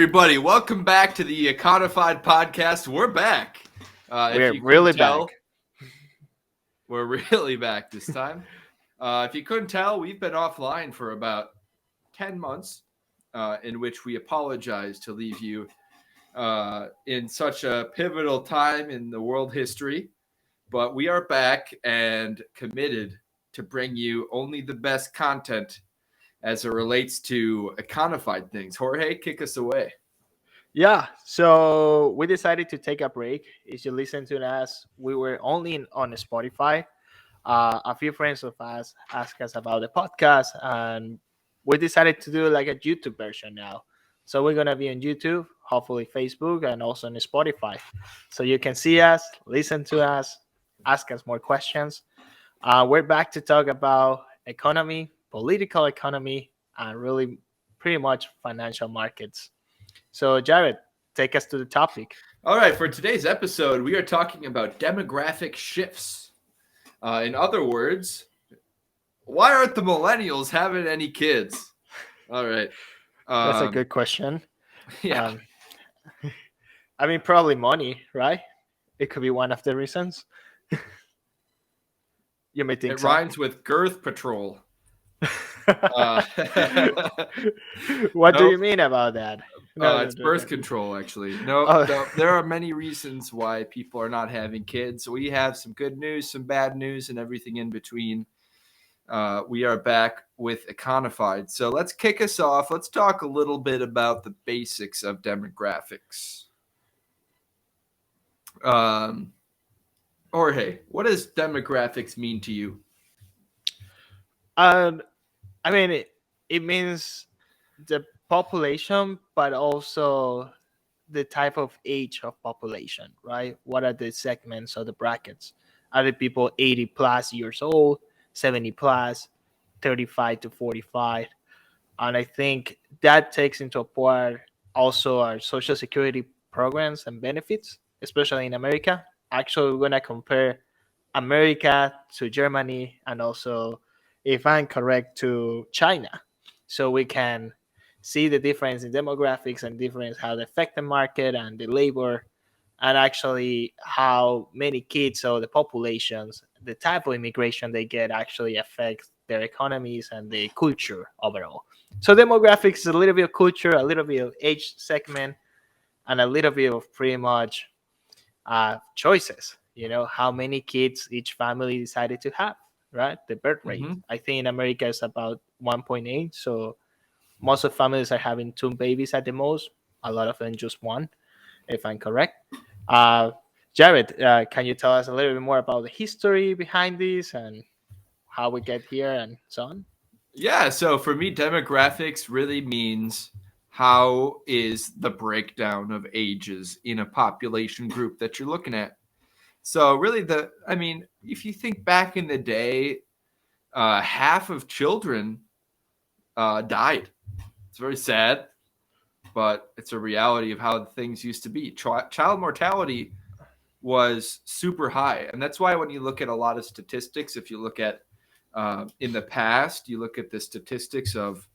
everybody. Welcome back to the Econified Podcast. We're back. We're really back. We're really back this time. If you couldn't tell, we've been offline for about 10 months, in which we apologize to leave you in such a pivotal time in the world history. But we are back and committed to bring you only the best content as it relates to Econified things. Jorge, kick us away. Yeah, so we decided to take a break. If you listen to us, we were only on Spotify. A few friends of us asked us about the podcast, and we decided to do like a YouTube version now. So we're gonna be on YouTube, hopefully Facebook, and also on Spotify. So you can see us, listen to us, ask us more questions. We're back to talk about economy, political economy, and really pretty much financial markets. So, Jared, take us to the topic. All right, for today's episode, we are talking about demographic shifts. In other words, why aren't the millennials having any kids? All right. That's a good question. Yeah. I mean, probably money, right? It could be one of the reasons. You may think it so. rhymes with girth patrol. What do you mean about that? It's birth control, actually. No, there are many reasons why people are not having kids. We have some good news, some bad news, and everything in between. We are back with Econified. So let's kick us off. Let's talk a little bit about the basics of demographics. Jorge, what does demographics mean to you? I mean, it means the population, but also the type of age of population, right? What are the segments or the brackets? Are the people 80 plus years old, 70 plus, 35 to 45? And I think that takes into account also our social security programs and benefits, especially in America. Actually, we're going to compare America to Germany and also, if I'm correct, to China. So we can see the difference in demographics and difference how they affect the market and the labor, and actually how many kids or the populations, the type of immigration they get actually affects their economies and the culture overall. So demographics is a little bit of culture, a little bit of age segment, and a little bit of pretty much choices. You know, how many kids each family decided to have, right? The birth rate. Mm-hmm. I think in America is about 1.8. So most of families are having two babies at the most. A lot of them just one, if I'm correct. Jared, can you tell us a little bit more about the history behind this and how we get here and so on? Yeah, so for me, demographics really means how is the breakdown of ages in a population group that you're looking at. So really, if you think back in the day, half of children died. It's very sad, but it's a reality of how things used to be. Child mortality was super high, and that's why when you look at a lot of statistics, if you look at in the past, you look at the statistics of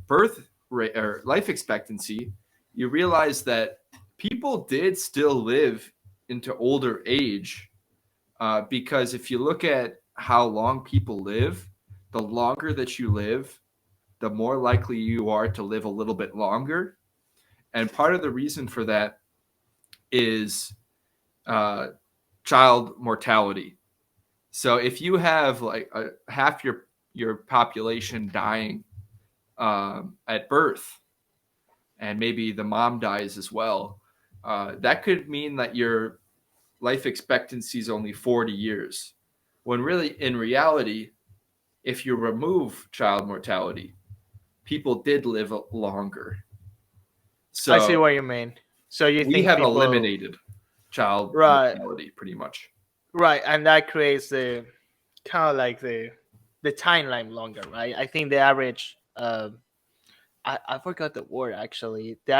birth rate or life expectancy, you realize that people did still live into older age, because if you look at how long people live, the longer that you live, the more likely you are to live a little bit longer. And part of the reason for that is child mortality. So if you have like half your population dying at birth, and maybe the mom dies as well, that could mean that your life expectancy is only 40 years. When really, in reality, if you remove child mortality, people did live longer. So I see what you mean. So you we think have people eliminated child right, mortality pretty much. right, and that creates the kind of like the timeline longer, right? I think the average I forgot the word actually. The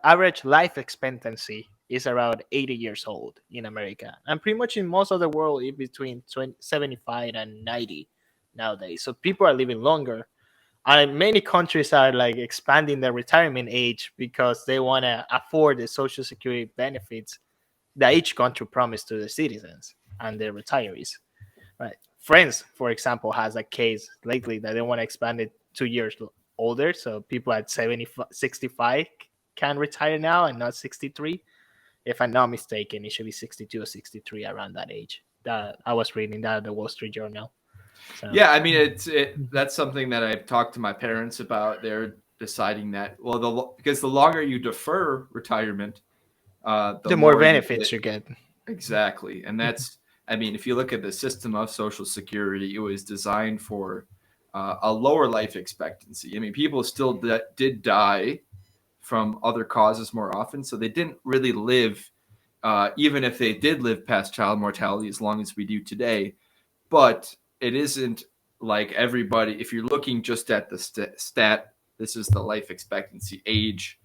average life expectancy is around 80 years old in America, and pretty much in most of the world, it's between 75 and 90 nowadays. So people are living longer, And many countries are like expanding the retirement age because they want to afford the social security benefits that each country promised to the citizens and their retirees. Right. France, for example, has a case lately that they want to expand it 2 years older. So people at 70, 65 can retire now and not 63. If I'm not mistaken, it should be 62 or 63 around that age. That I was reading that in the Wall Street Journal. So, Yeah, I mean, that's something that I've talked to my parents about. They're deciding that, well, because the longer you defer retirement, the the more more you benefits get. you get. Exactly. And that's, I mean, if you look at the system of Social Security, it was designed for a lower life expectancy. I mean, people still did die from other causes more often. So they didn't really live, even if they did live past child mortality as long as we do today. But it isn't like everybody, if you're looking just at the stat, this is the life expectancy age,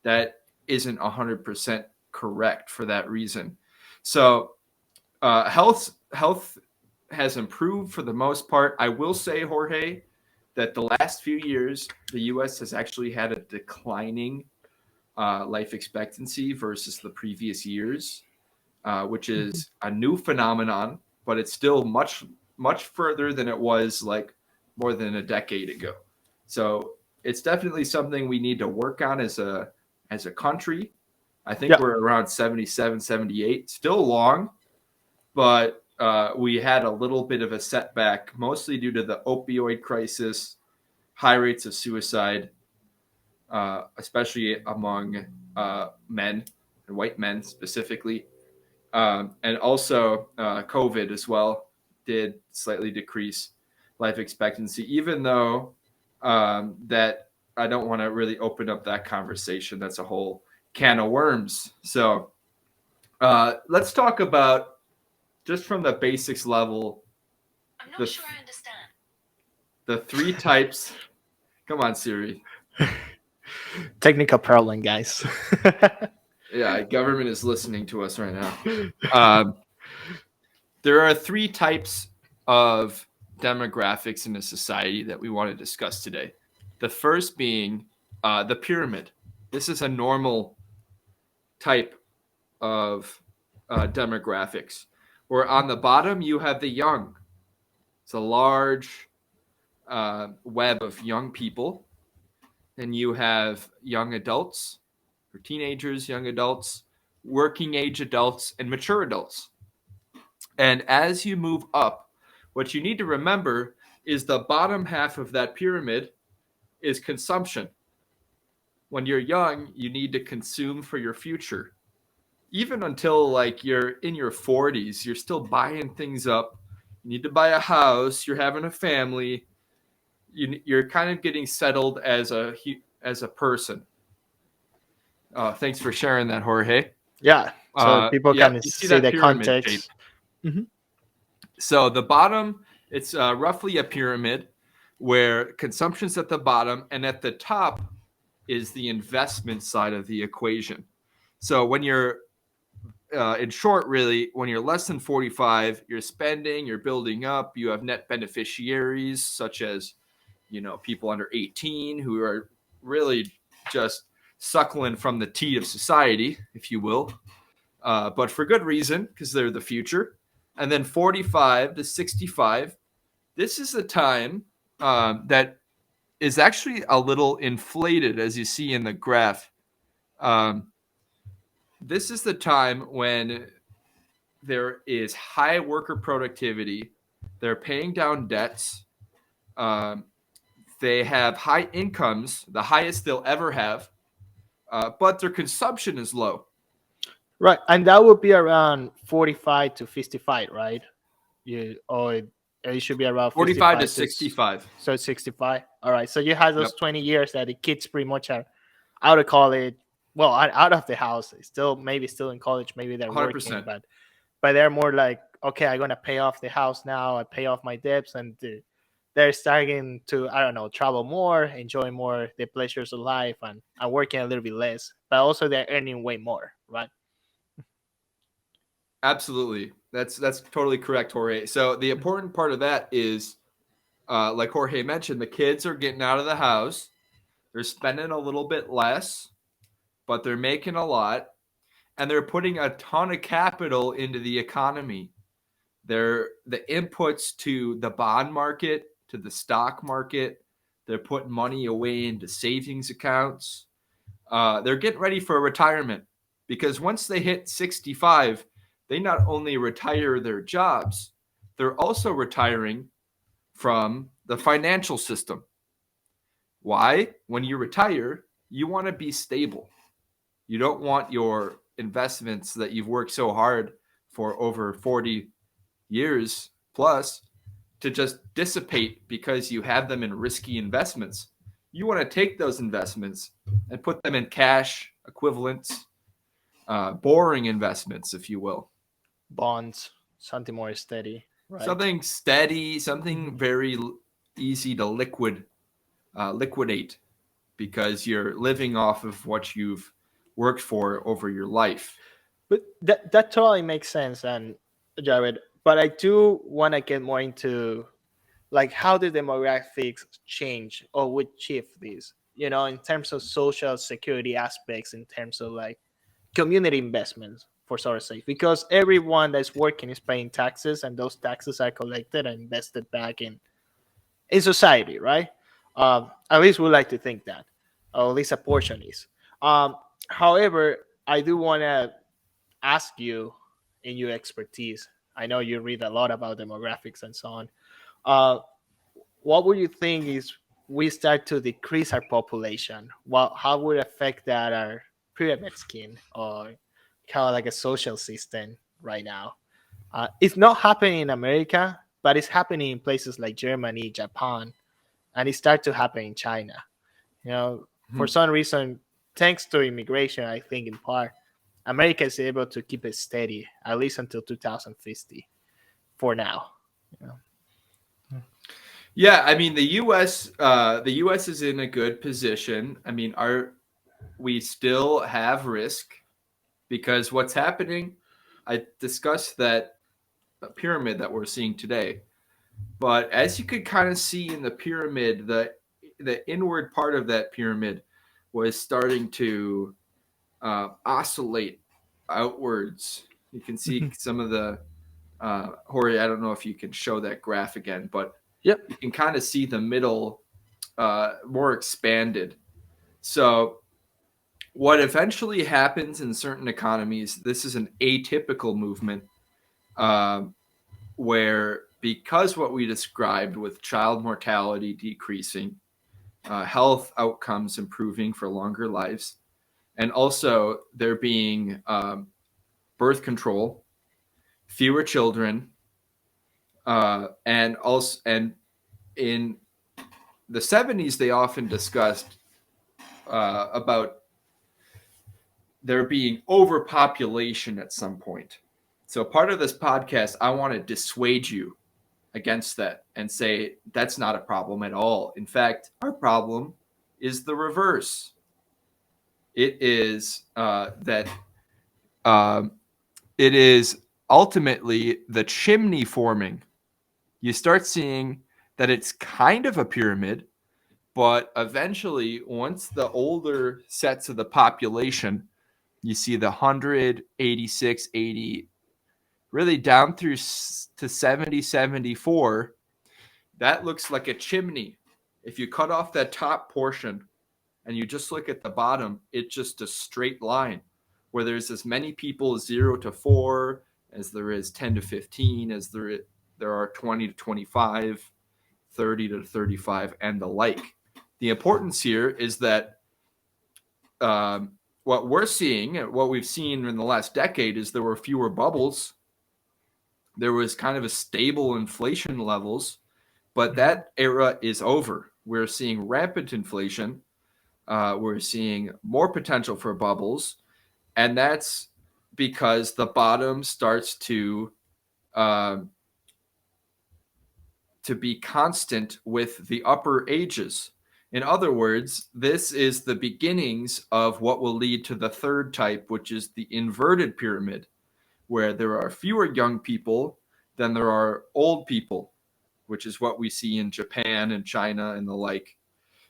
that isn't 100% correct for that reason. So health has improved for the most part. I will say, Jorge, that the last few years, the U.S. has actually had a declining life expectancy versus the previous years, which is a new phenomenon, but it's still much further than it was like more than a decade ago. So it's definitely something we need to work on as a country. I think we're around 77, 78, still long, but we had a little bit of a setback, mostly due to the opioid crisis, high rates of suicide, especially among men and white men specifically. And also COVID as well did slightly decrease life expectancy, even though that I don't want to really open up that conversation. That's a whole can of worms. So let's talk about, just from the basics level, I'm not sure I understand. The three types. Come on, Siri. Technical problem, guys. Yeah, government is listening to us right now. There are three types of demographics in a society that we want to discuss today. The first being the pyramid. This is a normal type of demographics, where on the bottom you have the young. It's a large web of young people. Then you have young adults, or teenagers, young adults, working age adults, and mature adults. And as you move up, what you need to remember is the bottom half of that pyramid is consumption. When you're young, you need to consume for your future. Even until like you're in your 40s, you're still buying things up. You need to buy a house, you're having a family, you're kind of getting settled as a person. Thanks for sharing that, Jorge. Yeah, so people can see the context. Mm-hmm. So the bottom, it's roughly a pyramid where consumption's at the bottom, and at the top is the investment side of the equation. So when you're, in short, really, when you're less than 45, you're spending, you're building up, you have net beneficiaries, such as, people under 18 who are really just suckling from the teat of society, if you will, but for good reason, because they're the future. And then 45 to 65, this is a time that is actually a little inflated, as you see in the graph. This is the time when there is high worker productivity. They're paying down debts. They have high incomes, the highest they'll ever have, but their consumption is low. Right, and that would be around 45 to 55, right? It should be around 45 to 65. So 65. All right, so you have those 20 years that the kids pretty much are out of college, well, out of the house, still in college, maybe they're 100%. working, but they're more like, okay, I'm gonna pay off the house now, I pay off my debts, and they're starting to, I don't know, travel more, enjoy more the pleasures of life, and working a little bit less, but also they're earning way more, right? Absolutely. That's totally correct, Jorge. So the important part of that is like Jorge mentioned, the kids are getting out of the house. They're spending a little bit less, but they're making a lot, and they're putting a ton of capital into the economy. They're the inputs to the bond market, to the stock market. They're putting money away into savings accounts. They're getting ready for retirement because once they hit 65, they not only retire their jobs, they're also retiring from the financial system. Why? When you retire, you want to be stable. You don't want your investments that you've worked so hard for over 40 years plus to just dissipate because you have them in risky investments. You want to take those investments and put them in cash equivalents, boring investments, if you will. Bonds, something more steady, right? Something steady, something very easy to liquidate because you're living off of what you've worked for over your life. But that totally makes sense, and Jared. But I do want to get more into like how the demographics change or would shift this. You know, in terms of social security aspects, in terms of like community investments for sort of sake, because everyone that's working is paying taxes, and those taxes are collected and invested back in society, right? At least we like to think that, or at least a portion is. However, I do want to ask you, in your expertise, I know you read a lot about demographics and so on. Uh, what would you think is we start to decrease our population? How would it affect that our pyramid scheme or kind of like a social system right now? It's not happening in America, but it's happening in places like Germany, Japan, and it started to happen in China. You know, for some reason, thanks to immigration, I think in part, America is able to keep it steady at least until 2050 for now. You know? Yeah, I mean the U.S. is in a good position. I mean, we still have risk because what's happening. I discussed that pyramid that we're seeing today, but as you could kind of see in the pyramid, the inward part of that pyramid was starting to oscillate outwards. You can see some of the Jorge. I don't know if you can show that graph again, but Yep. you can kind of see the middle more expanded. So what eventually happens in certain economies, this is an atypical movement where because what we described with child mortality decreasing, health outcomes improving for longer lives, and also there being birth control, fewer children, and in the 70s they often discussed about there being overpopulation at some point. So part of this podcast, I want to dissuade you against that and say that's not a problem at all. In fact, our problem is the reverse. It is that it is ultimately the chimney forming. You start seeing that it's kind of a pyramid, but eventually, once the older sets of the population, you see the 100, 86, 80, really down through to 70, 74, that looks like a chimney. If you cut off that top portion and you just look at the bottom, it's just a straight line where there's as many people 0 to 4 as there is 10 to 15, as there are 20 to 25, 30 to 35, and the like. The importance here is that what we're seeing, what we've seen in the last decade, is there were fewer bubbles. There was kind of a stable inflation levels, but that era is over. We're seeing rampant inflation. We're seeing more potential for bubbles, and that's because the bottom starts to be constant with the upper ages. In other words, this is the beginnings of what will lead to the third type, which is the inverted pyramid, where there are fewer young people than there are old people, which is what we see in Japan and China and the like.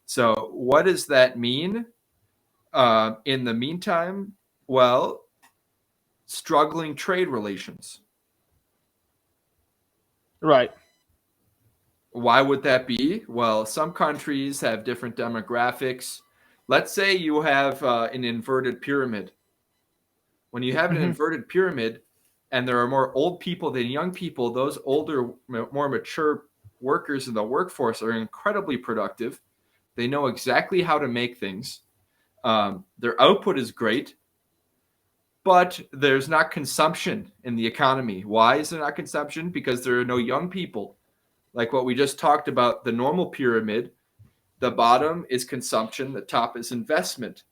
So what does that mean? In the meantime, well, struggling trade relations. Right. Why would that be? Well, some countries have different demographics. Let's say you have an inverted pyramid. When you have an Mhm. inverted pyramid and there are more old people than young people, those older, more mature workers in the workforce are incredibly productive. They know exactly how to make things. Their output is great, but there's not consumption in the economy. Why is there not consumption? Because there are no young people. Like what we just talked about, the normal pyramid, the bottom is consumption, the top is investment.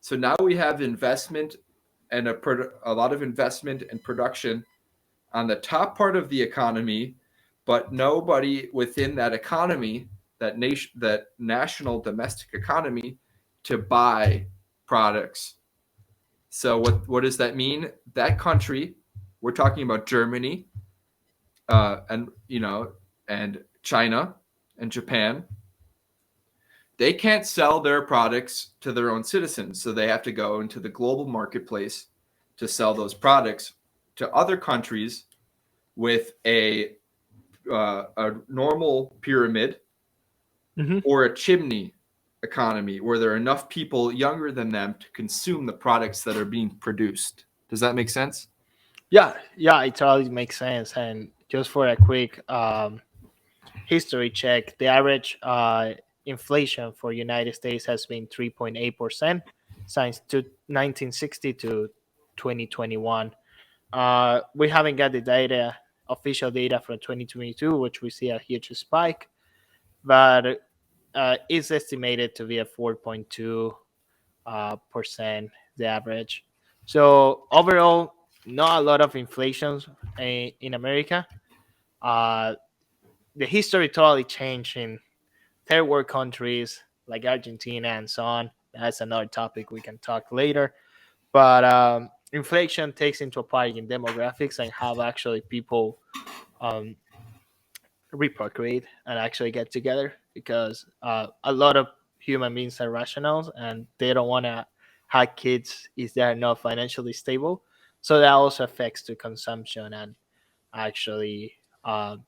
So now we have investment and a lot of investment and production on the top part of the economy, but nobody within that economy, that national domestic economy, to buy products. So what does that mean? That country, we're talking about Germany, and and China and Japan. They can't sell their products to their own citizens, so they have to go into the global marketplace to sell those products to other countries with a normal pyramid Mhm. or a chimney economy where there are enough people younger than them to consume the products that are being produced. Does that make sense? Yeah, yeah, it totally makes sense. And just for a quick history check, the average inflation for United States has been 3.8% since 1960 to 2021. We haven't got the data, official data for 2022, which we see a huge spike, but it's estimated to be a 4.2 percent the average. So overall, not a lot of inflation in America. Uh, the history totally changed in third world countries like Argentina and so on. That's another topic we can talk later. But inflation takes into account in demographics and how actually people um, reprocreate and actually get together because a lot of human beings are rationals and they don't want to have kids if they're not financially stable. So that also affects the consumption and actually the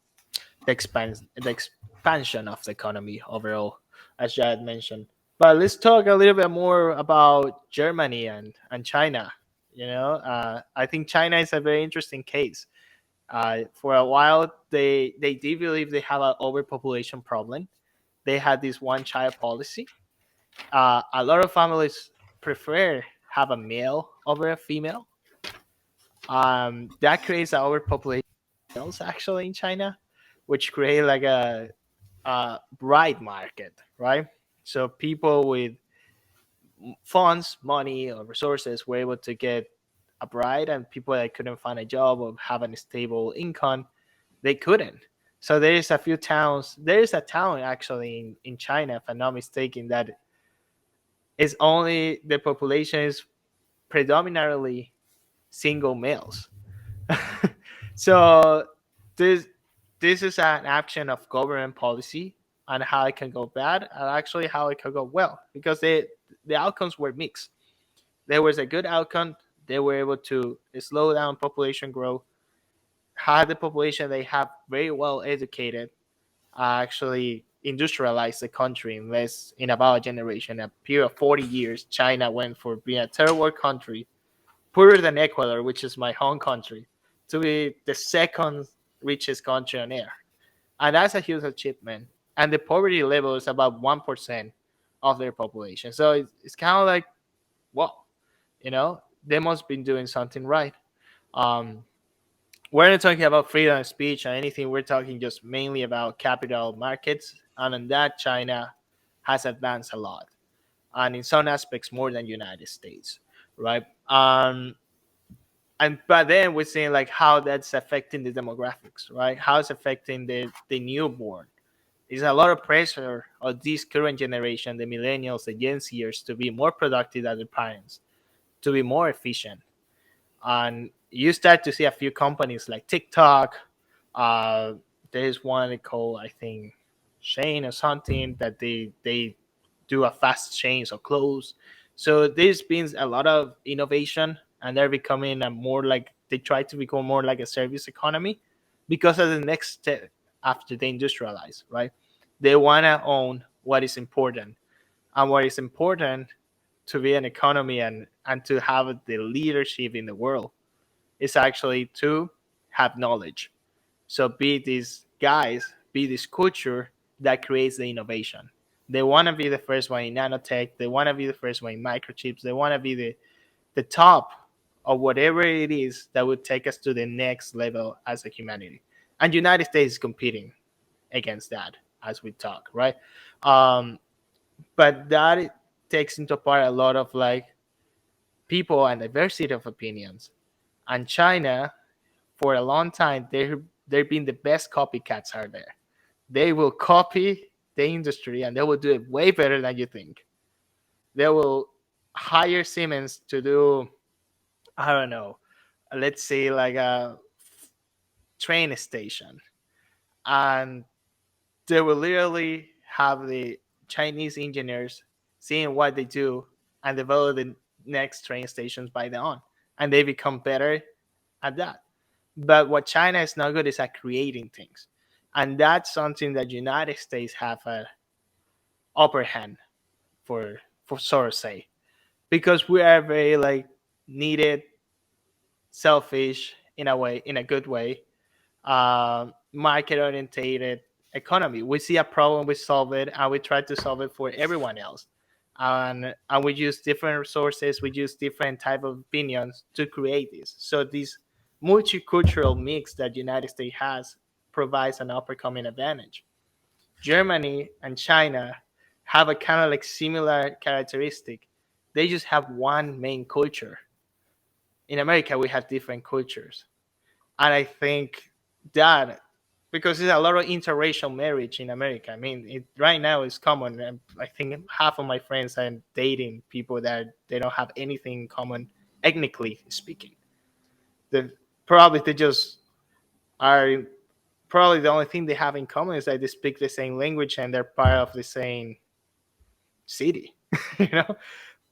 expansion of the economy overall, as Jared mentioned. But let's talk a little bit more about Germany and China. I think China is a very interesting case. For a while, they did believe they have an overpopulation problem. They had this one child policy. A lot of families prefer have a male over a female. That creates an overpopulation of males actually in China, which create like a bride market, right? So people with funds, money, or resources were able to get a bride, and people that couldn't find a job or have a stable income, they couldn't. So there is a few towns. There is a town actually in China, if I'm not mistaken, that is only the population is predominantly single males. So this this is an action of government policy on how it can go bad and actually how it can go well because the outcomes were mixed. There was a good outcome. They were able to slow down population growth, had the population they have very well educated, actually industrialize the country in about a generation, a period of 40 years. China went for being a third world country, poorer than Ecuador, which is my home country, to be the second richest country on earth. And that's a huge achievement. And the poverty level is about 1% of their population. So it's kind of like, well, they must be doing something right. Um, we're not talking about freedom of speech or anything. We're talking just mainly about capital markets. And in that, China has advanced a lot. And in some aspects, more than United States, right? And but then we're seeing like how that's affecting the demographics, right? How it's affecting the newborn. There's a lot of pressure on this current generation, the millennials, the Gen Zers, to be more productive than their parents, to be more efficient. And you start to see a few companies like TikTok, uh, there is one called, I think, Shane or something, that they do a fast change of clothes. So there's been a lot of innovation, and they're becoming a more like, they try to become more like a service economy because of the next step after they industrialize, right? They want to own what is important, and what is important to be an economy and to have the leadership in the world is actually to have knowledge. So be these guys, be this culture that creates the innovation. They want to be the first one in nanotech. They want to be the first one in microchips. They want to be the top of whatever it is that would take us to the next level as a humanity. And United States is competing against that as we talk, right? Um, but that takes into part a lot of like people and diversity of opinions. And China, for a long time, they've been the best copycats out there. They will copy the industry and they will do it way better than you think. They will hire Siemens to do, I don't know, let's say like a train station, and they will literally have the Chinese engineers seeing what they do and develop the next train stations by their own, and they become better at that. But what China is not good is at creating things, and that's something that United States have a upper hand for sort of say, because we are very like needed, selfish in a way, in a good way, market orientated economy. We see a problem, we solve it, and we try to solve it for everyone else. And we use different resources, we use different type of opinions to create this. So this multicultural mix that United States has provides an uppercoming advantage. Germany and China have a kind of like similar characteristic. They just have one main culture. In America, we have different cultures, and I think that because there's a lot of interracial marriage in America. I mean, right now it's common. And I think half of my friends are dating people that they don't have anything in common, ethnically speaking. The probably they just are probably the only thing they have in common is that they speak the same language and they're part of the same city, you know.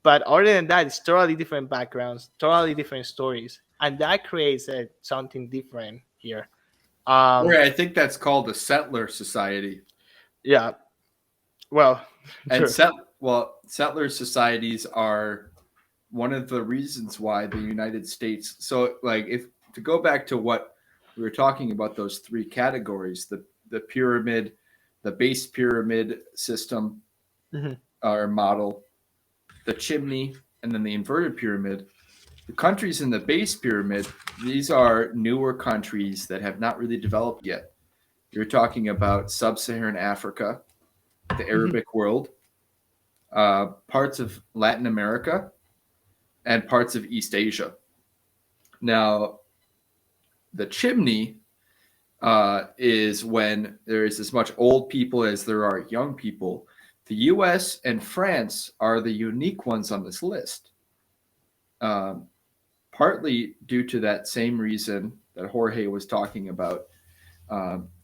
But other than that, it's totally different backgrounds, totally different stories, and that creates something different here. I think that's called a settler society. Yeah. Well, And sure. settler societies are one of the reasons why the United States. So, like, if to go back to what we were talking about, those three categories: the pyramid, the base pyramid system Mhm. or model, the chimney, and then the inverted pyramid. The countries in the base pyramid, these are newer countries that have not really developed yet. You're talking about sub-Saharan Africa, the Arabic world, parts of Latin America, and parts of East Asia. Now, the chimney is when there is as much old people as there are young people. The US and France are the unique ones on this list, partly due to that same reason that Jorge was talking about,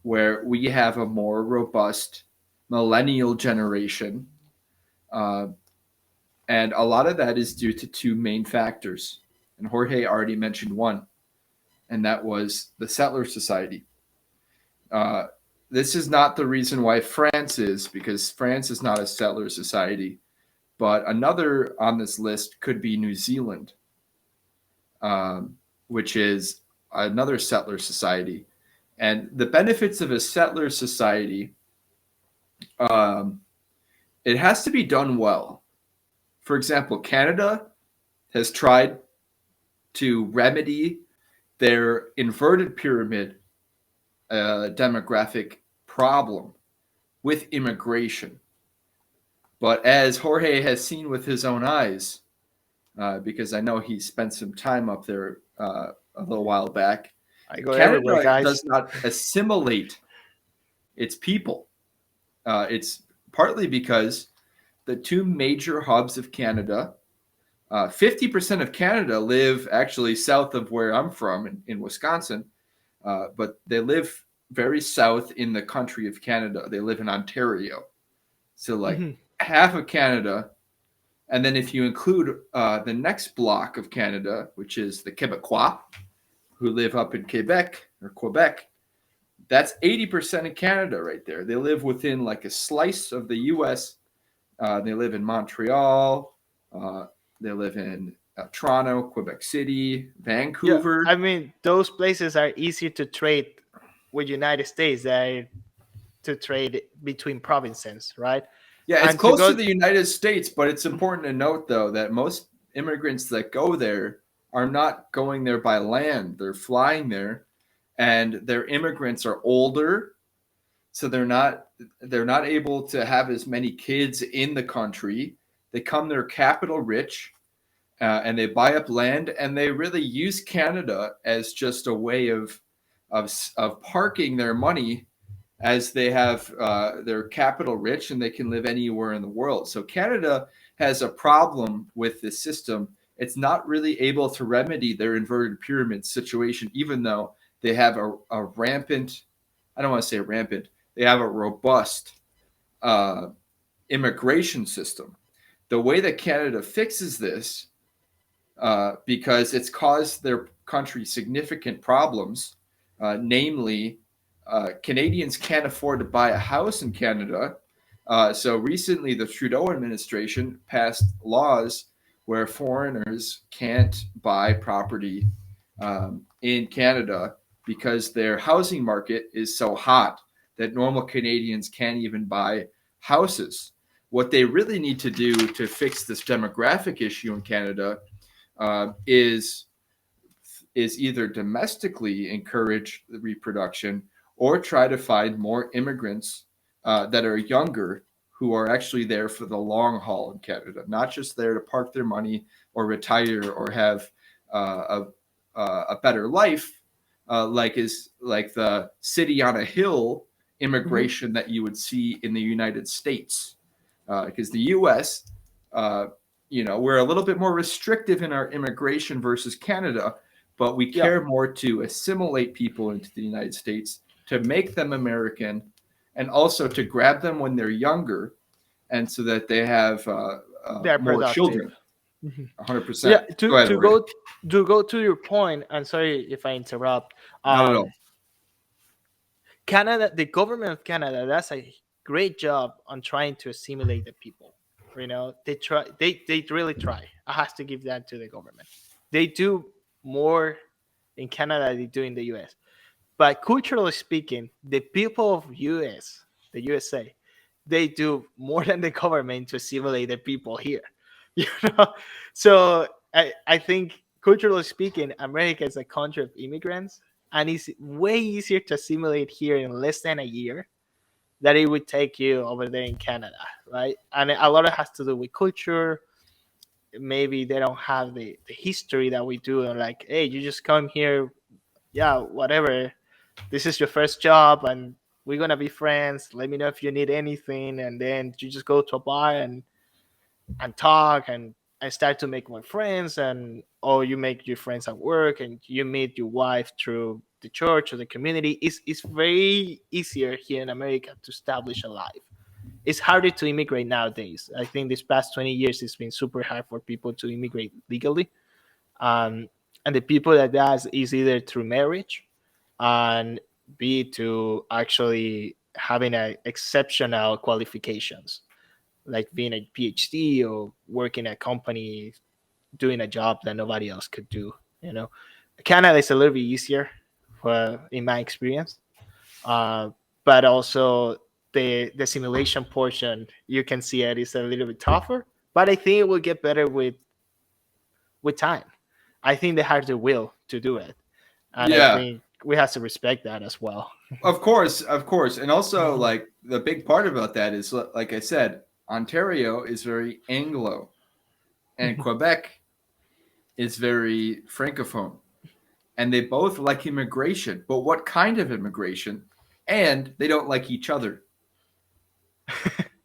where we have a more robust millennial generation. And a lot of that is due to two main factors. And Jorge already mentioned one, and that was the settler society. This is not the reason why France is, because France is not a settler society. But another on this list could be New Zealand, which is another settler society. And the benefits of a settler society, it has to be done well. For example, Canada has tried to remedy their inverted pyramid demographic problem with immigration. But as Jorge has seen with his own eyes, because I know he spent some time up there a little while back, I go everywhere, Canada guys. does not assimilate its people. It's partly because the two major hubs of Canada, 50% of Canada live actually south of where I'm from in Wisconsin, but they live very south in the country of Canada. They live in Ontario. So like Mhm. half of Canada. And then if you include the next block of Canada, which is the Quebecois, who live up in Quebec, that's 80% of Canada right there. They live within like a slice of the U.S. They live in Montreal. Uh, they live in Toronto, Quebec City, Yeah, Vancouver. I mean those places are easier to trade with United States than to trade between provinces, right? Yeah, it's And to close to go, the United States, but it's important to note, though, that most immigrants that go there are not going there by land. They're flying there, and their immigrants are older, so they're not able to have as many kids in the country. They come there capital rich, and they buy up land, and they really use Canada as just a way of parking their money as they have they're capital rich and they can live anywhere in the world. So Canada has a problem with this system. It's not really able to remedy their inverted pyramid situation, even though they have a rampant, I don't want to say rampant, they have a robust uh, immigration system. The way that Canada fixes this, because it's caused their country significant problems, namely, Canadians can't afford to buy a house in Canada. So recently, the Trudeau administration passed laws where foreigners can't buy property in Canada because their housing market is so hot that normal Canadians can't even buy houses. What they really need to do to fix this demographic issue in Canada uh, is is either domestically encourage the reproduction or try to find more immigrants that are younger who are actually there for the long haul in Canada, not just there to park their money or retire or have a better life, like the city on a hill Mhm. immigration that you would see in the United States, because the U.S. Uh, we're a little bit more restrictive in our immigration versus Canada, but we Yeah, care more to assimilate people into the United States, to make them American, and also to grab them when they're younger, and so that they have they're more productive. children. Mhm. Yeah, 100%. Go to ahead, Jorge. go to your point, and sorry if I interrupt. Not at all. Canada, the government of Canada, does a great job on trying to assimilate the people. You know, they try, they really try. I have to give that to the government. They do more in Canada than they do in the US. But culturally speaking, the people of US, the USA, they do more than the government to assimilate the people here. You know, so I think culturally speaking, America is a country of immigrants, and it's way easier to assimilate here in less than a year than it would take you over there in Canada, right? And a lot of it has to do with culture. Maybe they don't have the history that we do, and like, hey, you just come here, yeah, whatever, this is your first job and we're gonna be friends, let me know if you need anything, and then you just go to a bar and talk and start to make more friends, and or you make your friends at work and you meet your wife through the church or the community. It's very easier here in America to establish a life. It's harder to immigrate nowadays. I think this past 20 years it's been super hard for people to immigrate legally. um, and the people that does is either through marriage and B to actually having a exceptional qualifications, like being a PhD or working at a company doing a job that nobody else could do. You know, Canada is a little bit easier, in my experience, uh, but also the simulation portion you can see it is a little bit tougher. But I think it will get better with time. I think they have the will to do it, and I Yeah, think we have to respect that as well. of course, and also like the big part about that is, like I said, Ontario is very Anglo, and Quebec is very Francophone, and they both like immigration, but what kind of immigration? And they don't like each other.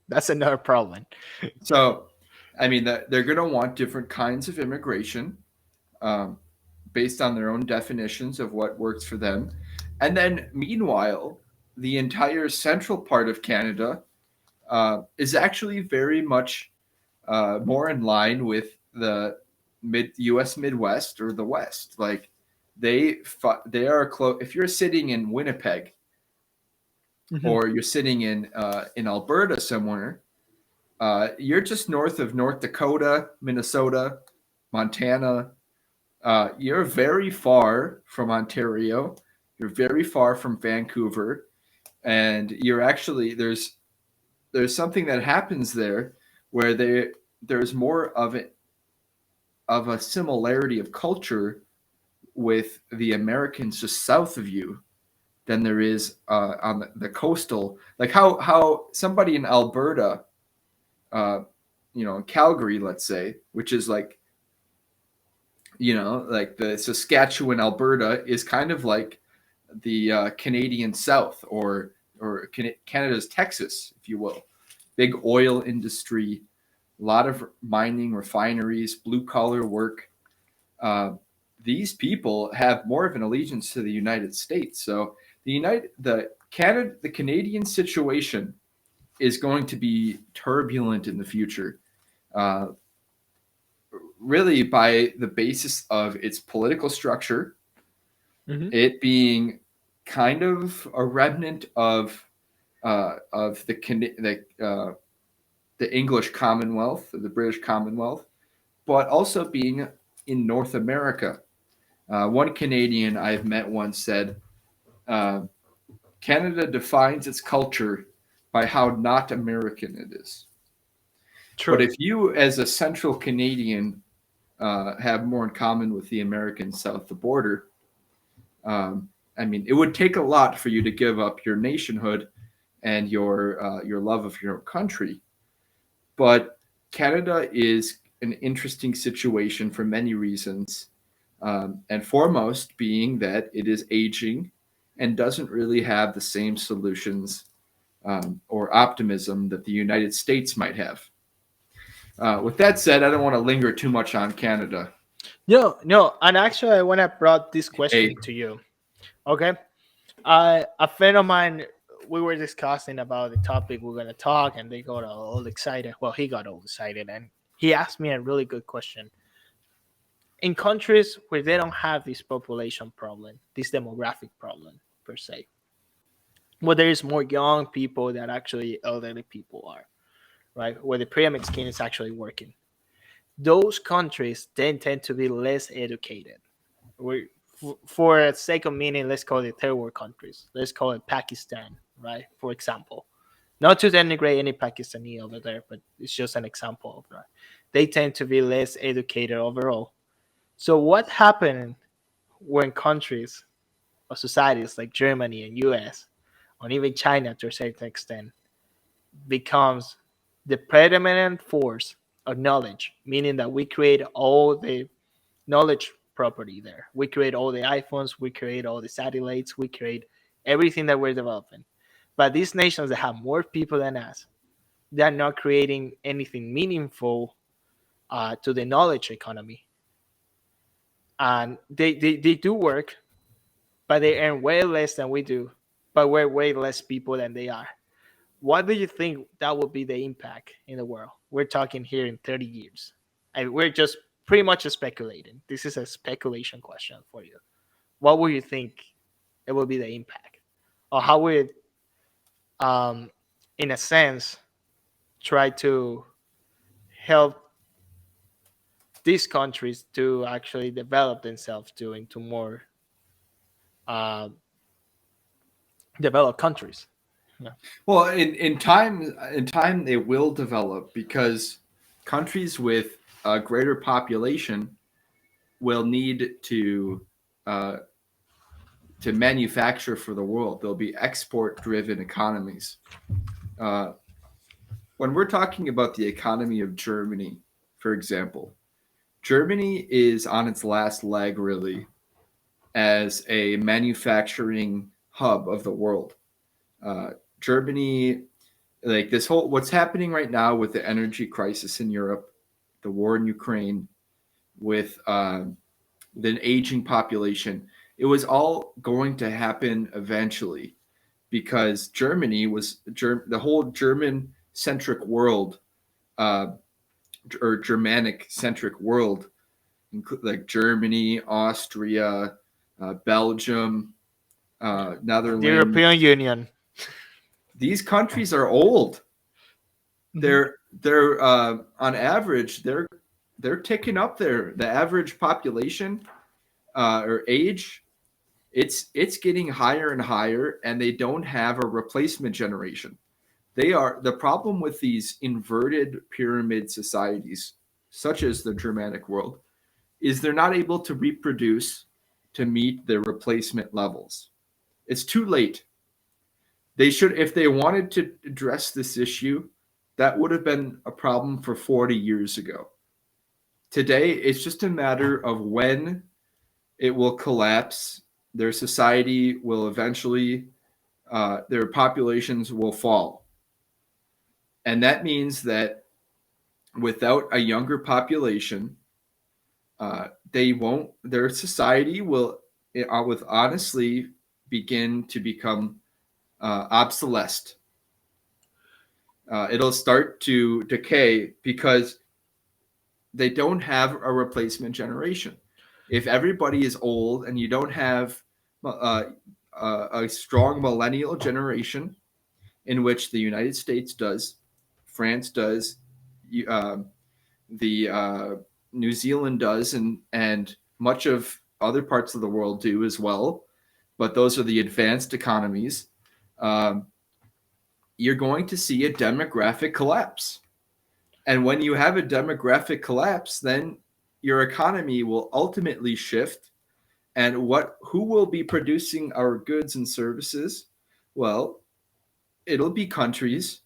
That's another problem. So, I mean, they're going to want different kinds of immigration, um, based on their own definitions of what works for them. And then, meanwhile, the entire central part of Canada is actually very much more in line with the U.S. Midwest or the West. Like they are close. If you're sitting in Winnipeg or you're sitting in Alberta somewhere, you're just north of North Dakota, Minnesota, Montana. You're very far from Ontario. You're very far from Vancouver, and you're actually there's something that happens there where there's more of a similarity of culture with the Americans just south of you than there is on the coastal. Like how somebody in Alberta, Calgary, let's say, which is like, like the Saskatchewan, Alberta is kind of like the Canadian South or Canada's Texas, if you will. Big oil industry, a lot of mining, refineries, blue collar work. These people have more of an allegiance to the United States. So the Canadian situation is going to be turbulent in the future. Really, by the basis of its political structure, it being kind of a remnant of the English Commonwealth, the British Commonwealth, but also being in North America. One Canadian I've met once said, Canada defines its culture by how not American it is. True. But if you, as a central Canadian, have more in common with the Americans south of the border, I mean, it would take a lot for you to give up your nationhood and your love of your country. But Canada is an interesting situation for many reasons, and foremost being that it is aging and doesn't really have the same solutions or optimism that the United States might have. With that said, I don't want to linger too much on Canada. No, and actually, I want to brought this question to you. Okay, a friend of mine, we were discussing about the topic we're going to talk, and they got all excited. Well, he got all excited, and he asked me a really good question. In countries where they don't have this population problem, this demographic problem per se, where there is more young people than actually elderly people are, right? Where the pyramid scheme is actually working. Those countries then tend to be less educated. For sake of meaning, let's call it third world countries. Let's call it Pakistan, right? For example, not to denigrate any Pakistani over there, but it's just an example of that. They tend to be less educated overall. So what happened when countries or societies like Germany and US, or even China to a certain extent, becomes the predominant force of knowledge, meaning that we create all the knowledge property there. We create all the iPhones, we create all the satellites, we create everything that we're developing. But these nations that have more people than us, they're not creating anything meaningful to the knowledge economy. And they do work, but they earn way less than we do, but we're way less people than they are. What do you think that will be the impact in the world? We're talking here in 30 years. And we're just pretty much speculating. This is a speculation question for you. What would you think it will be the impact? Or how would, in a sense, try to help these countries to actually develop themselves into more developed countries? Yeah. Well, in time they will develop because countries with a greater population will need to manufacture for the world. There'll be export-driven economies. When we're talking about the economy of Germany, for example, Germany is on its last leg, really, as a manufacturing hub of the world. Germany, like this whole, what's happening right now with the energy crisis in Europe, the war in Ukraine, with the aging population, It was all going to happen eventually because Germany was the whole German centric world, uh, or Germanic centric world, like Germany, Austria, Belgium, The Netherlands. European Union. These countries are old. They're on average they're ticking up there. The average population or age, it's getting higher and higher, and they don't have a replacement generation. They are the problem with these inverted pyramid societies, such as the Germanic world, is they're not able to reproduce to meet their replacement levels. It's too late. They should, if they wanted to address this issue, that would have been a problem for 40 years ago. Today, it's just a matter of when it will collapse. Their society will eventually, their populations will fall. And that means that without a younger population, their society will, with honestly, begin to become obsolete. It'll start to decay because they don't have a replacement generation. If everybody is old and you don't have a strong millennial generation, in which the United States does, France does, uh, the New Zealand does, and much of other parts of the world do as well, but those are the advanced economies. Um, you're going to see a demographic collapse. And when you have a demographic collapse, then your economy will ultimately shift. And who will be producing our goods and services? Well, it'll be countries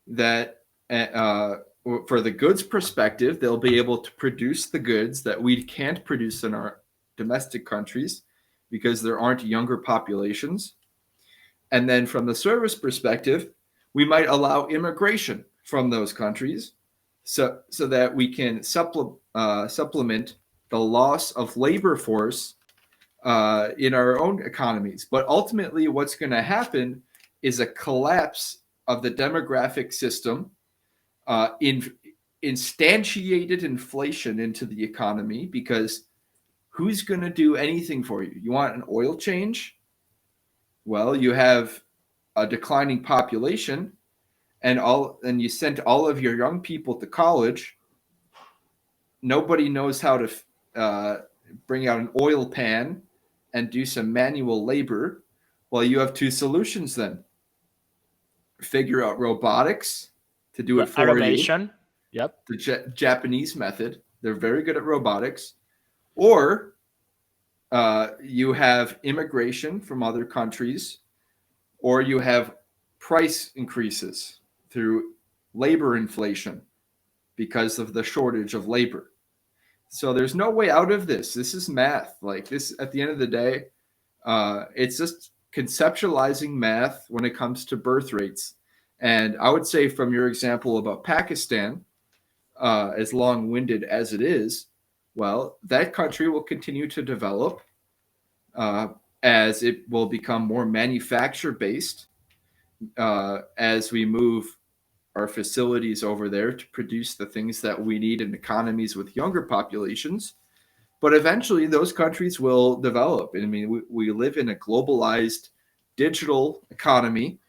that, for the goods perspective, they'll be able to produce the goods that we can't produce in our domestic countries because there aren't younger populations. And then from the service perspective, we might allow immigration from those countries so that we can supplement the loss of labor force in our own economies. But ultimately, what's going to happen is a collapse of the demographic system, instantiated inflation into the economy, because who's going to do anything for you? You want an oil change? Well, you have a declining population, and you sent all of your young people to college. Nobody knows how to bring out an oil pan and do some manual labor. Well, you have two solutions then. Figure out robotics to do it for automation. you. Yep. The Japanese method. They're very good at robotics. Or you have immigration from other countries, or you have price increases through labor inflation because of the shortage of labor. So there's no way out of this. This is math. Like this, at the end of the day, it's just conceptualizing math when it comes to birth rates. And I would say, from your example about Pakistan, as long-winded as it is, well, that country will continue to develop as it will become more manufacture-based as we move our facilities over there to produce the things that we need in economies with younger populations. But eventually, those countries will develop. I mean, we live in a globalized digital economy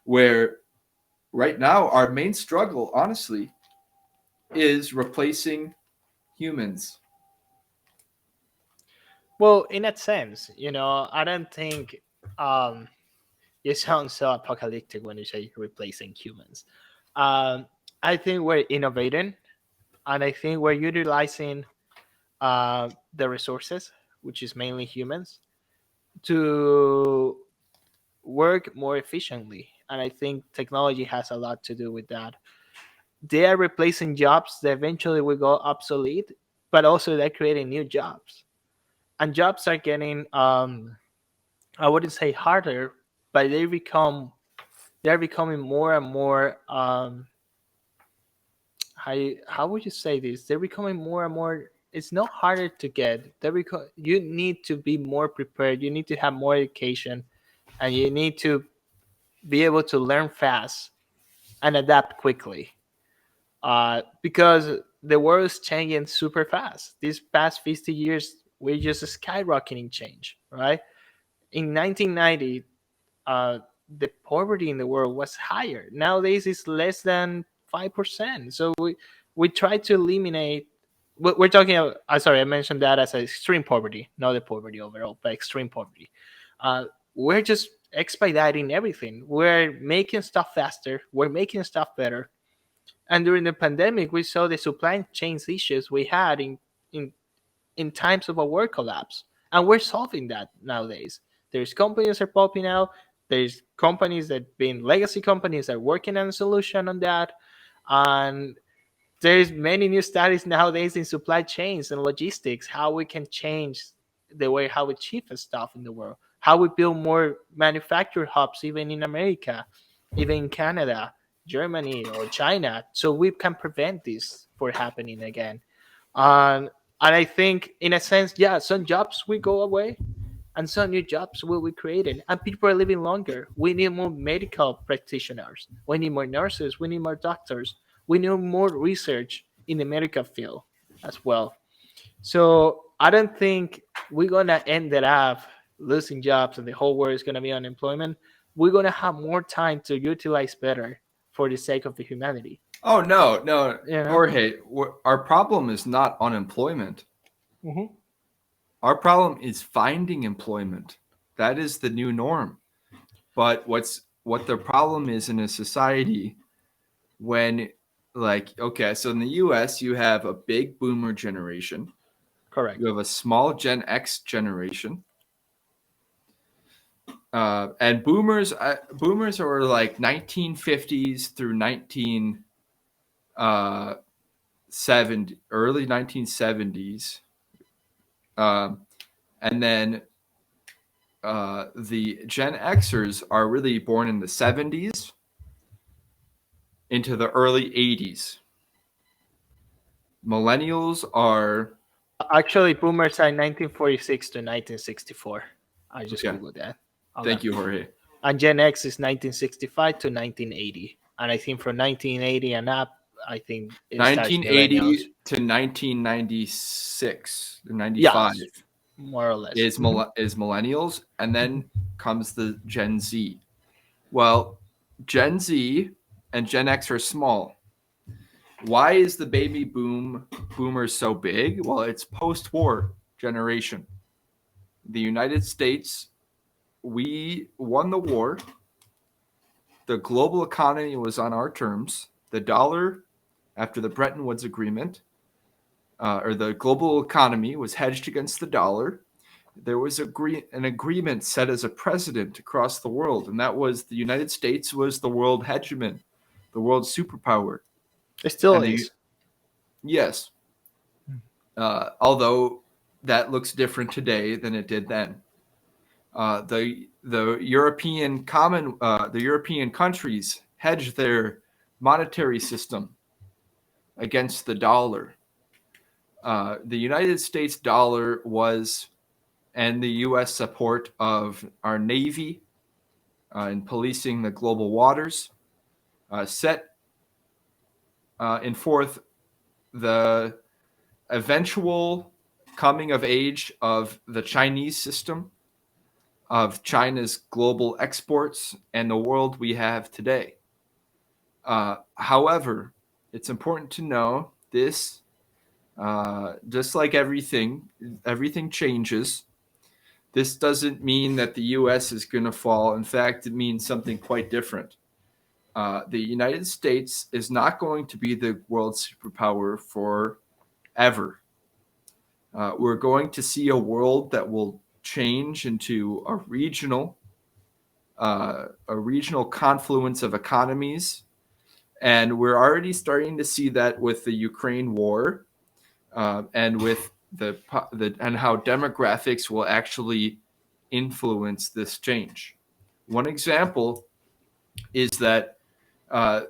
where right now our main struggle, honestly, is replacing humans. Well, in that sense, I don't think you sound so apocalyptic when you say replacing humans. I think we're innovating, and I think we're utilizing the resources, which is mainly humans, to work more efficiently. And I think technology has a lot to do with that. They are replacing jobs that eventually will go obsolete, but also they're creating new jobs. And jobs are getting, I wouldn't say harder, but they're becoming more and more, how would you say this? They're becoming more and more it's not harder to get. You need to be more prepared. You need to have more education, and you need to be able to learn fast and adapt quickly. Because the world is changing super fast. These past 50 years, we're just skyrocketing change, right? In 1990, the poverty in the world was higher. Nowadays, it's less than 5%. So we try to eliminate. We're talking. Sorry, I mentioned that as extreme poverty, not the poverty overall, but extreme poverty. We're just expediting everything. We're making stuff faster. We're making stuff better. And during the pandemic, we saw the supply chain issues we had in in times of a work collapse, and we're solving that nowadays. There's companies that are popping out. There's companies that being legacy companies that are working on a solution on that, and there's many new studies nowadays in supply chains and logistics, how we can change the way how we ship stuff in the world, how we build more manufacturing hubs even in America, even in Canada, Germany, or China, so we can prevent this from happening again. And I think, in a sense, yeah, some jobs will go away and some new jobs will be created, and people are living longer. We need more medical practitioners. We need more nurses. We need more doctors. We need more research in the medical field as well. So I don't think we're gonna end it up losing jobs and the whole world is gonna be unemployment. We're gonna have more time to utilize better for the sake of the humanity. Oh no, no, You know? Jorge. Our problem is not unemployment. Mhm. Our problem is finding employment. That is the new norm. But what the problem is in a society when, like, okay, so in the US you have a big boomer generation. Correct. You have a small Gen X generation. And boomers are like 1950s through 1970, early 1970s. And then the Gen Xers are really born in the 70s into the early 80s. Millennials are Actually, boomers are 1946 to 1964. I just Okay. googled that. Thank you, Jorge. And Gen X is 1965 to 1980. And I think from 1980 and up, I think it starts 1980 millennials. to 1996 or 95 Yes, more or less. is millennials, and then comes the Gen Z. Well, Gen Z and Gen X are small. Why is the baby boomers so big? Well, it's post-war generation. The United States, we won the war. The global economy was on our terms. The dollar, after the Bretton Woods Agreement, or the global economy was hedged against the dollar. There was an agreement set as a precedent across the world, and that was the United States was the world hegemon, the world superpower. It still And is. Yes. Although that looks different today than it did then. The European the European countries hedged their monetary system against the dollar. The United States dollar was, and the U.S. support of our Navy in policing the global waters, set in forth the eventual coming of age of the Chinese system, of China's global exports, and the world we have today. However, it's important to know this, just like everything changes. This doesn't mean that the U.S. is going to fall. In fact, it means something quite different. The United States is not going to be the world superpower forever. We're going to see a world that will change into a regional confluence of economies, and we're already starting to see that with the Ukraine war, and with and how demographics will actually influence this change. One example is that the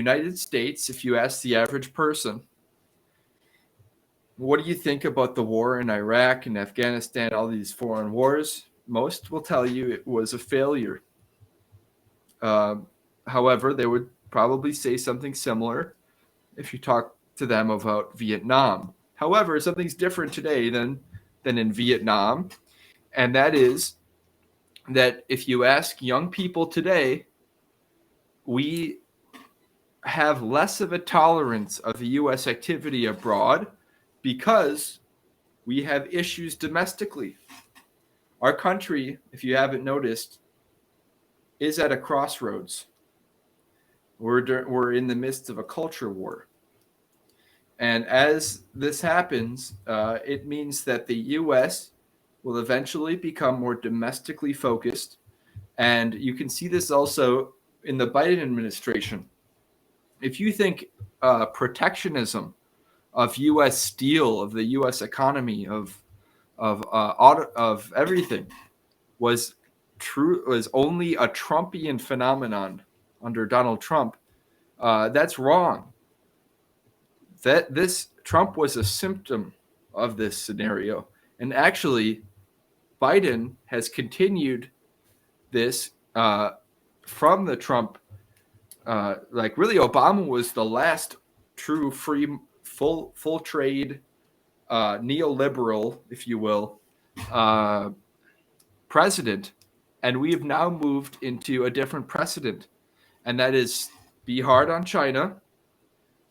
United States, if you ask the average person, What do you think about the war in Iraq and Afghanistan, all these foreign wars? Most will tell you it was a failure. Uh, However, they would probably say something similar if you talk to them about Vietnam. However, something's different today than in Vietnam, and that is that if you ask young people today, we have less of a tolerance of the U.S. activity abroad because we have issues domestically. Our country, if you haven't noticed, is at a crossroads. We're in the midst of a culture war. And as this happens, it means that the U.S. will eventually become more domestically focused. And you can see this also in the Biden administration. If you think protectionism of U.S. steel, of the U.S. economy, of everything was only a Trumpian phenomenon under Donald Trump, that's wrong. That this Trump was a symptom of this scenario, and actually, Biden has continued this from the Trump. Like really, Obama was the last true free, full trade neoliberal, if you will, president, and we have now moved into a different precedent, and that is be hard on China,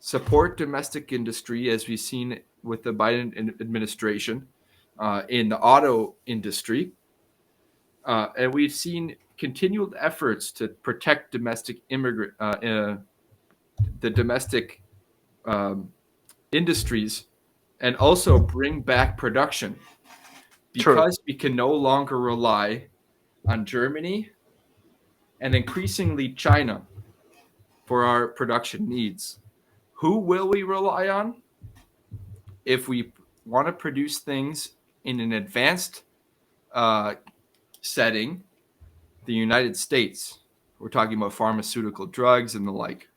support domestic industry, as we've seen with the Biden administration in the auto industry, and we've seen continual efforts to protect domestic the domestic industries, and also bring back production because we can no longer rely on Germany and increasingly China for our production needs. Who will we rely on? If we want to produce things in an advanced setting, the United States. We're talking about pharmaceutical drugs and the like.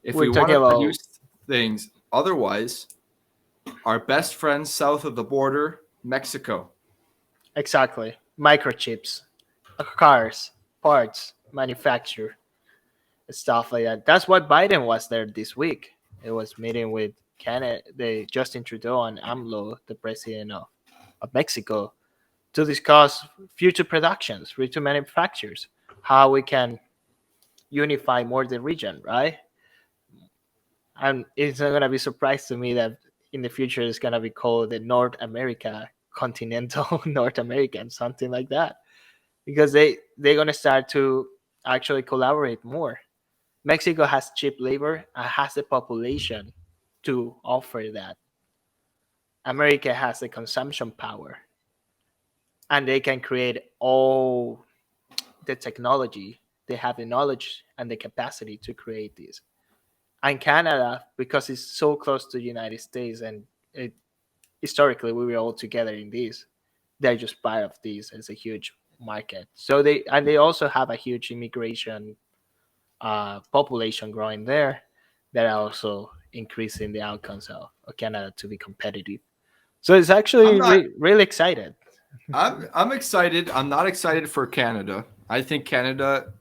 If we want to produce things otherwise, our best friends south of the border, Mexico. Exactly. Microchips, cars, parts, manufacture, stuff like that. That's why Biden was there this week. It was meeting with Justin Trudeau and AMLO, the president of Mexico, to discuss future productions, future manufacturers, how we can unify more the region, right? And it's not gonna be surprised to me that in the future it's gonna be called the North America, continental North America, and something like that, because they're gonna start to actually collaborate more. Mexico has cheap labor and has the population to offer that. America has the consumption power, and they can create all the technology. They have the knowledge and the capacity to create this. And Canada, because it's so close to the United States, and historically we were all together in this, they're just part of this. It's a huge market. So they also have a huge immigration population growing there that are also increasing the outcomes of Canada to be competitive. So it's actually really excited. I'm excited. I'm not excited for Canada. I think Canada.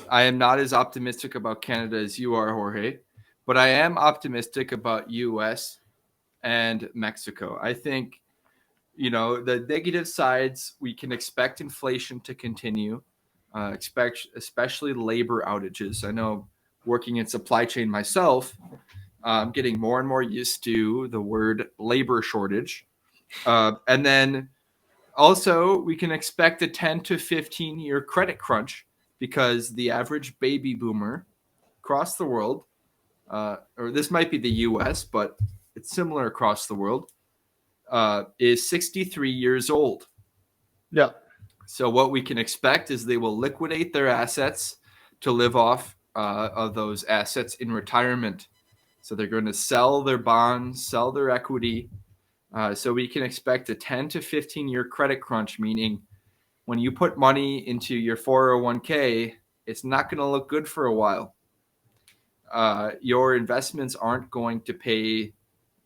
I am not as optimistic about Canada as you are, Jorge, but I am optimistic about U.S. and Mexico. I think, the negative sides, we can expect inflation to continue, especially labor outages. I know working in supply chain myself, I'm getting more and more used to the word labor shortage. And then also we can expect a 10 to 15 year credit crunch because the average baby boomer across the world, or this might be the US, but it's similar across the world, is 63 years old. Yeah. So what we can expect is they will liquidate their assets to live off of those assets in retirement. So they're going to sell their bonds, sell their equity. So we can expect a 10 to 15 year credit crunch, meaning when you put money into your 401k, it's not going to look good for a while. Your investments aren't going to pay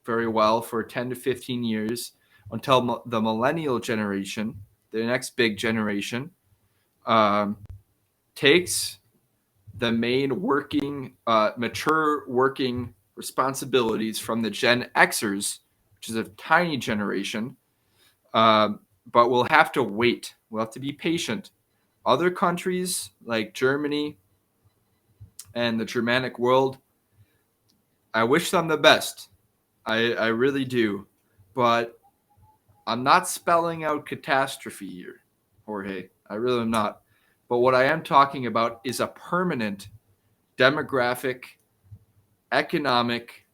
very well for 10 to 15 years until the millennial generation, the next big generation, takes the main mature working responsibilities from the Gen Xers, which is a tiny generation, but we'll have to wait. We'll have to be patient. Other countries like Germany and the Germanic world, I wish them the best. I really do. But I'm not spelling out catastrophe here, Jorge. I really am not. But what I am talking about is a permanent demographic, economic,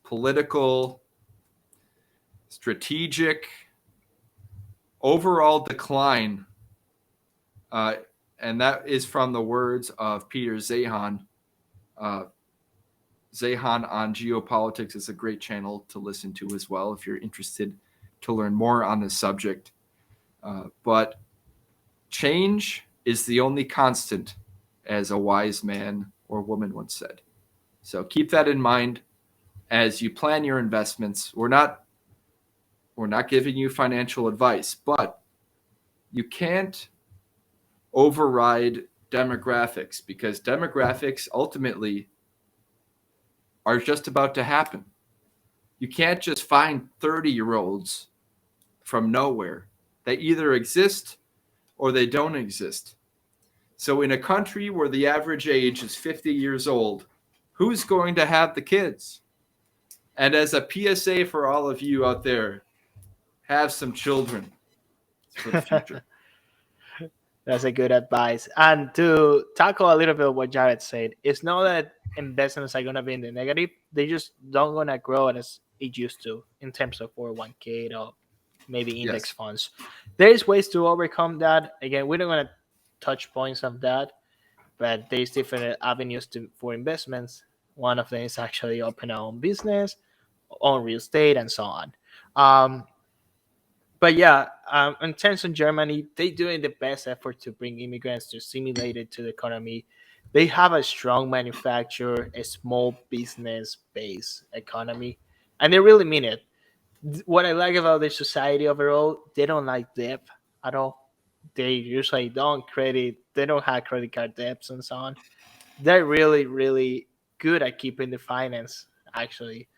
political, strategic, overall decline. And that is from the words of Peter Zeihan. Zeihan on Geopolitics is a great channel to listen to as well if you're interested to learn more on this subject. But change is the only constant, as a wise man or woman once said. So keep that in mind as you plan your investments. We're not giving you financial advice, but you can't override demographics because demographics ultimately are just about to happen. You can't just find 30-year-olds from nowhere. They either exist or they don't exist. So in a country where the average age is 50 years old, who's going to have the kids? And as a PSA for all of you out there, have some children for the future. That's a good advice. And to tackle a little bit of what Jared said, it's not that investments are gonna be in the negative. They just don't gonna grow as it used to in terms of 401k or maybe index Yes. funds. There is ways to overcome that. Again, we don't want to touch points of that, but there's different avenues for investments. One of them is actually open our own business, own real estate, and so on. But yeah, in terms of Germany, they're doing the best effort to bring immigrants to assimilate it to the economy. They have a strong manufacturer, a small business based economy, and they really mean it. What I like about their society overall, they don't like debt at all. They usually they don't have credit card debts and so on. They're really, really good at keeping the finance, actually.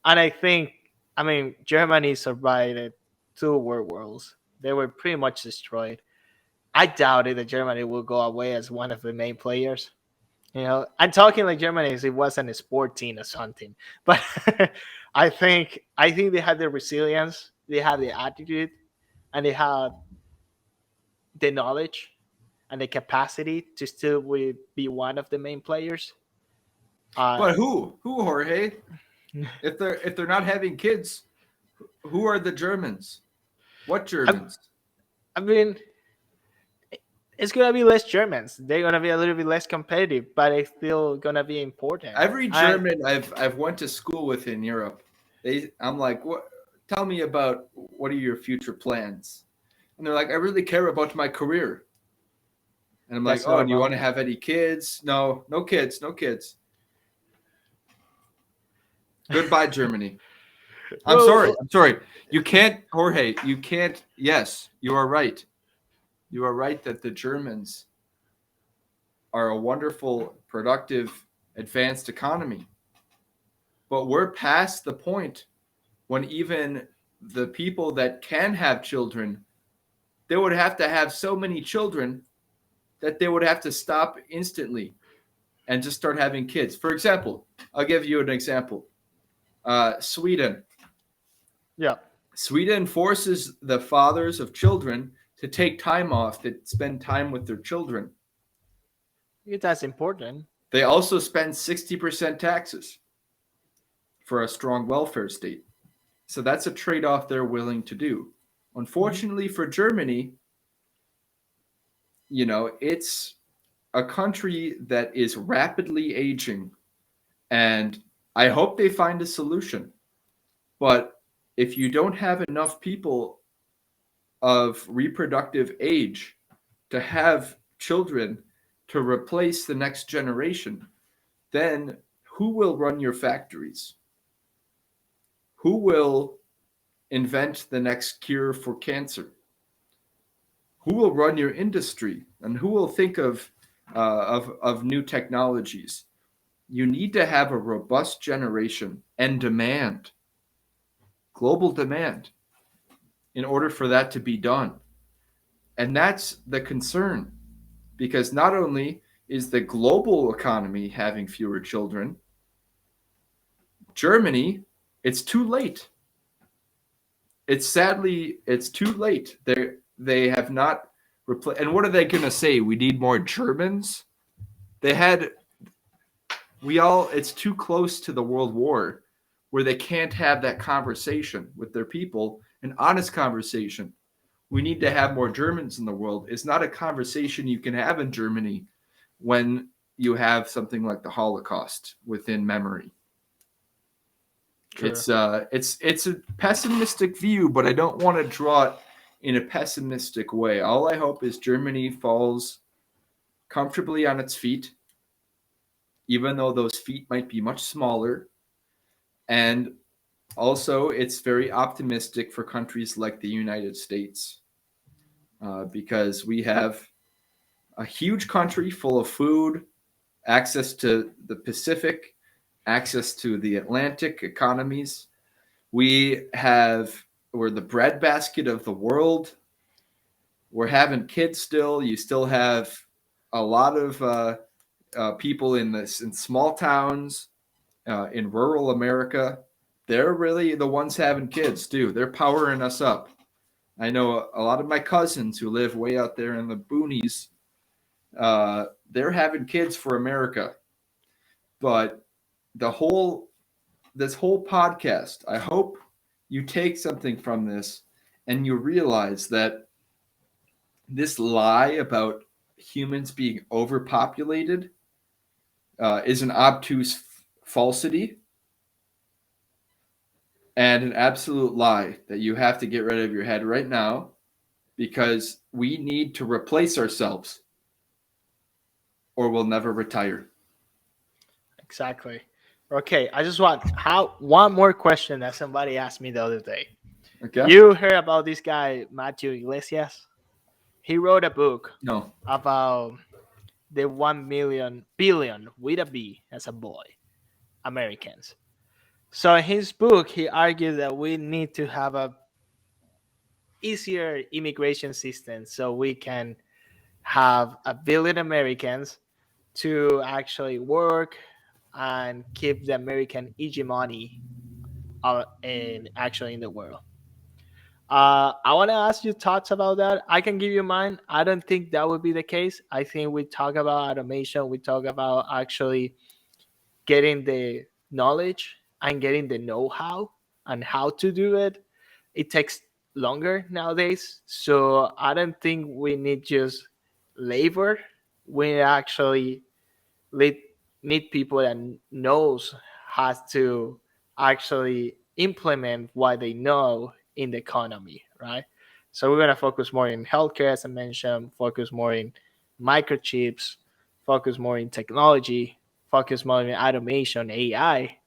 And I mean, Germany survived two world wars. They were pretty much destroyed. I doubted that Germany will go away as one of the main players. You know, I'm talking like Germany as it wasn't a sport team or something. But I think they had the resilience, they had the attitude, and they had the knowledge and the capacity to still be one of the main players. But who, Jorge? If they're not having kids, who are the Germans? What Germans? I mean, it's gonna be less Germans. They're gonna be a little bit less competitive, but it's still gonna be important. Every German I've went to school with in Europe, I'm like, what? Tell me about what are your future plans? And they're like, I really care about my career. And I'm like, That's oh, do you normal. want to have any kids? No, no kids, no kids. Goodbye, Germany. I'm sorry. You can't, Jorge, you can't. Yes, you are right. You are right that the Germans are a wonderful, productive, advanced economy. But we're past the point when even the people that can have children, they would have to have so many children that they would have to stop instantly and just start having kids. For example, I'll give you an example. Sweden. Yeah. Sweden forces the fathers of children to take time off to spend time with their children. That's important. They also spend 60% taxes for a strong welfare state. So that's a trade-off they're willing to do. Unfortunately for Germany, it's a country that is rapidly aging, and I hope they find a solution. But if you don't have enough people of reproductive age to have children to replace the next generation, then who will run your factories? Who will invent the next cure for cancer? Who will run your industry? And who will think of new technologies? You need to have a robust generation and demand, global demand, in order for that to be done. And that's the concern, because not only is the global economy having fewer children, Germany, it's too late. It's too late. They have not replaced. And what are they going to say? We need more Germans. They had it's too close to the World War where they can't have that conversation with their people, an honest conversation. We need to have more Germans in the world. It's not a conversation you can have in Germany when you have something like the Holocaust within memory. Sure. It's a pessimistic view, but I don't want to draw it in a pessimistic way. All I hope is Germany falls comfortably on its feet, even though those feet might be much smaller. And also, it's very optimistic for countries like the United States, because we have a huge country full of food, access to the Pacific, access to the Atlantic economies. We're the breadbasket of the world. We're having kids still. You still have a lot of people in small towns, in rural America. They're really the ones having kids too. They're powering us up. I know a lot of my cousins who live way out there in the boonies. They're having kids for America. But this whole podcast, I hope you take something from this and you realize that this lie about humans being overpopulated is an obtuse falsity and an absolute lie that you have to get rid of your head right now, because we need to replace ourselves or we'll never retire. Exactly. Okay, I just want one more question that somebody asked me the other day. Okay? You heard about this guy Matthew Iglesias? He wrote a book No. about the 1 billion with a B as a boy Americans. So in his book, he argued that we need to have a easier immigration system so we can have 1 billion Americans to actually work and keep the American hegemony in the world. I want to ask you thoughts about that. I can give you mine. I don't think that would be the case. I think we talk about automation. We talk about actually getting the knowledge and getting the know-how and how to do it. It takes longer nowadays. So I don't think we need just labor. We actually need people that knows how to actually implement what they know in the economy, right? So we're gonna focus more in healthcare, as I mentioned, focus more in microchips, focus more in technology, focus more in automation, AI.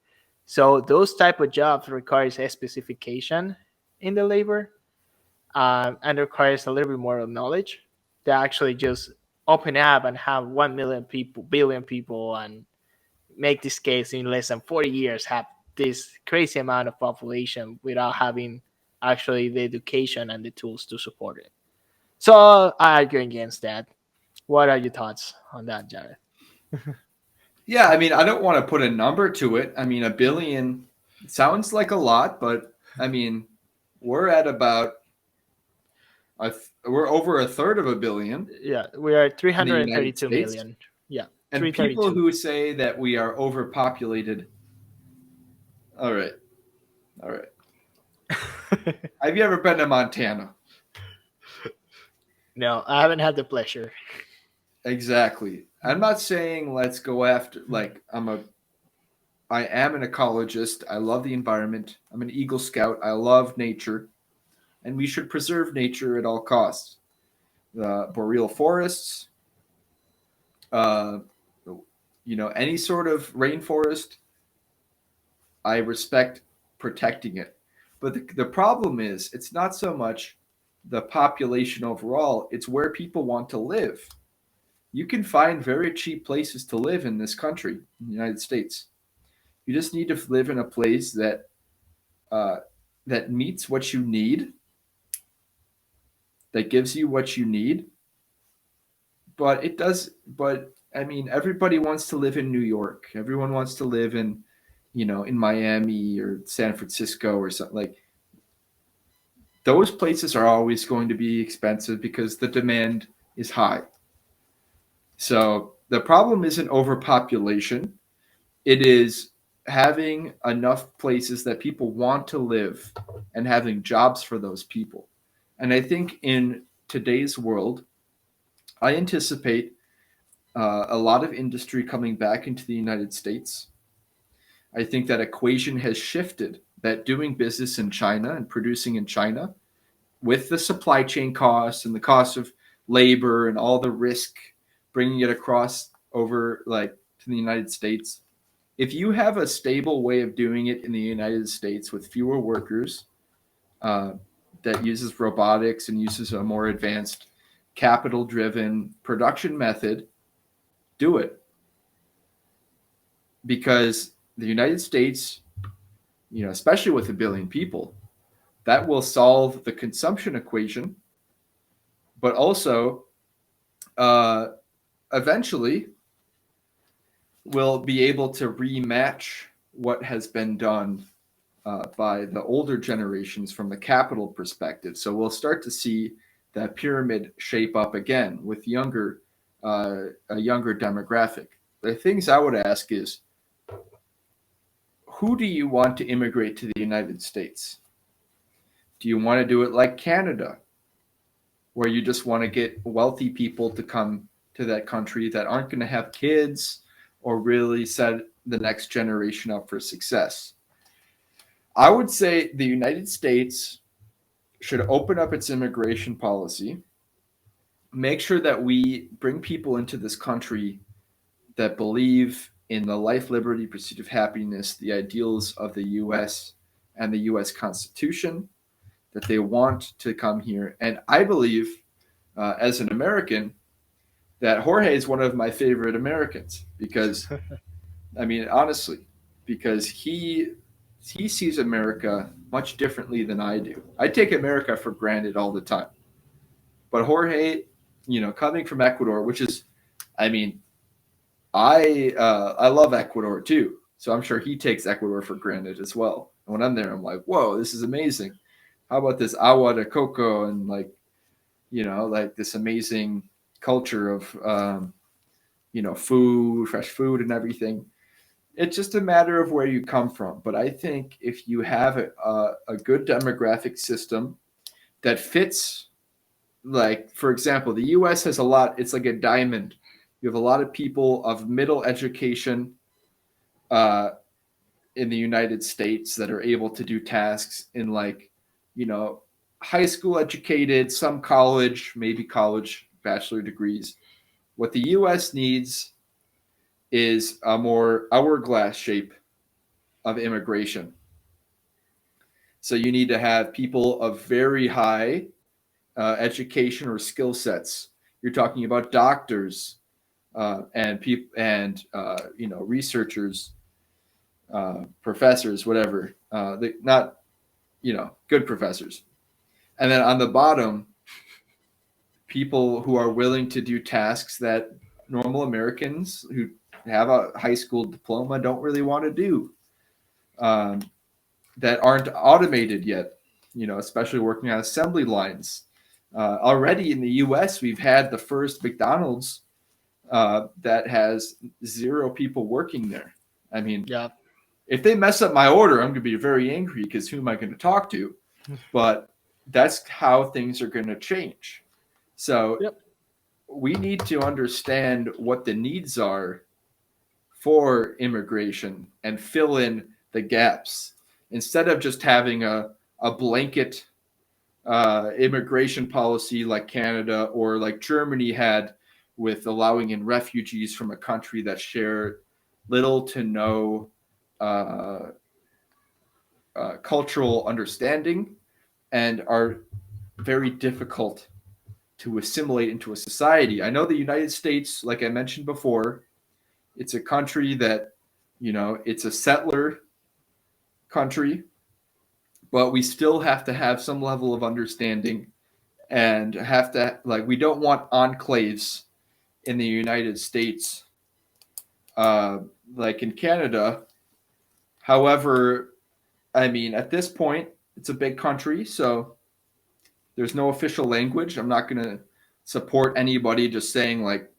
So those type of jobs requires a specification in the labor, and requires a little bit more knowledge to actually just open up and have 1 billion people, and make this case in less than 40 years have this crazy amount of population without having actually the education and the tools to support it. So I argue against that. What are your thoughts on that, Jared? Yeah, I mean, I don't want to put a number to it. I mean, 1 billion sounds like a lot, but I mean, we're at about we're over a third of 1 billion. Yeah, we are In the 332 United States? million. Yeah, And people 332. who say that we are overpopulated. All right. Have you ever been to Montana? No, I haven't had the pleasure. Exactly. I'm not saying let's go after, like, I am an ecologist. I love the environment. I'm an Eagle Scout. I love nature, and we should preserve nature at all costs. The boreal forests, uh, any sort of rainforest, I respect protecting it. But the problem is, it's not so much the population overall, it's where people want to live. You can find very cheap places to live in this country, in the United States. You just need to live in a place uh, that meets what you need, that gives you what you need. But it does. But I mean, everybody wants to live in New York. Everyone wants to live in, in Miami or San Francisco or something like. Those places are always going to be expensive because the demand is high. So the problem isn't overpopulation. It is having enough places that people want to live and having jobs for those people. And I think in today's world, I anticipate a lot of industry coming back into the United States. I think that equation has shifted, that doing business in China and producing in China with the supply chain costs and the cost of labor and all the risk bringing it across over like to the United States. If you have a stable way of doing it in the United States with fewer workers, uh, that uses robotics and uses a more advanced capital driven production method, do it. Because the United States, especially with 1 billion people, that will solve the consumption equation, but also uh, eventually will be able to rematch what has been done by the older generations from the capital perspective. So we'll start to see that pyramid shape up again with a younger demographic. The things I would ask is, who do you want to immigrate to the United States? Do you want to do it like Canada, where you just want to get wealthy people to come to that country that aren't going to have kids or really set the next generation up for success? I would say the United States should open up its immigration policy, make sure that we bring people into this country that believe in the life, liberty, pursuit of happiness, the ideals of the U.S. and the U.S. Constitution, that they want to come here. And I believe, as an American, that Jorge is one of my favorite Americans because, I mean, honestly, because he sees America much differently than I do. I take America for granted all the time. But Jorge, coming from Ecuador, which is, I mean, I love Ecuador too. So I'm sure he takes Ecuador for granted as well. And when I'm there, I'm like, whoa, this is amazing. How about this agua de coco and like this amazing culture of food, fresh food and everything. It's just a matter of where you come from. But I think if you have a good demographic system that fits, like, for example, the US has a lot, it's like a diamond. You have a lot of people of middle education in the United States that are able to do tasks in high school educated, some college, maybe college bachelor degrees. What the US needs is a more hourglass shape of immigration. So you need to have people of very high education or skill sets. You're talking about doctors and people and researchers, professors, whatever. Not good professors. And then on the bottom, people who are willing to do tasks that normal Americans who have a high school diploma don't really want to do, that aren't automated yet, especially working on assembly lines. Already in the US, we've had the first McDonald's that has 0 people working there. I mean, Yeah. if they mess up my order, I'm going to be very angry because who am I going to talk to? But that's how things are going to change. So Yep. we need to understand what the needs are for immigration and fill in the gaps instead of just having a blanket immigration policy like Canada or like Germany had with allowing in refugees from a country that shared little to no cultural understanding and are very difficult to assimilate into a society. I know the United States, like I mentioned before, it's a country that, it's a settler country, but we still have to have some level of understanding and have to, like, we don't want enclaves in the United States, uh, like in Canada. However, I mean, at this point, it's a big country, so there's no official language. I'm not going to support anybody just saying, like,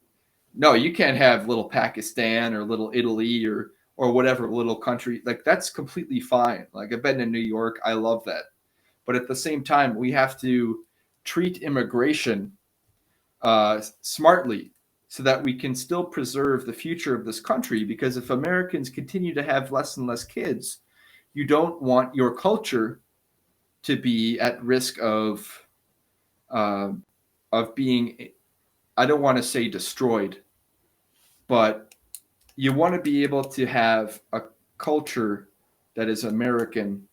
no, you can't have little Pakistan or little Italy or whatever little country. Like, that's completely fine. Like, I've been in New York. I love that. But at the same time, we have to treat immigration smartly so that we can still preserve the future of this country. Because if Americans continue to have less and less kids, you don't want your culture to be at risk uh, of being, I don't want to say destroyed, but you want to be able to have a culture that is American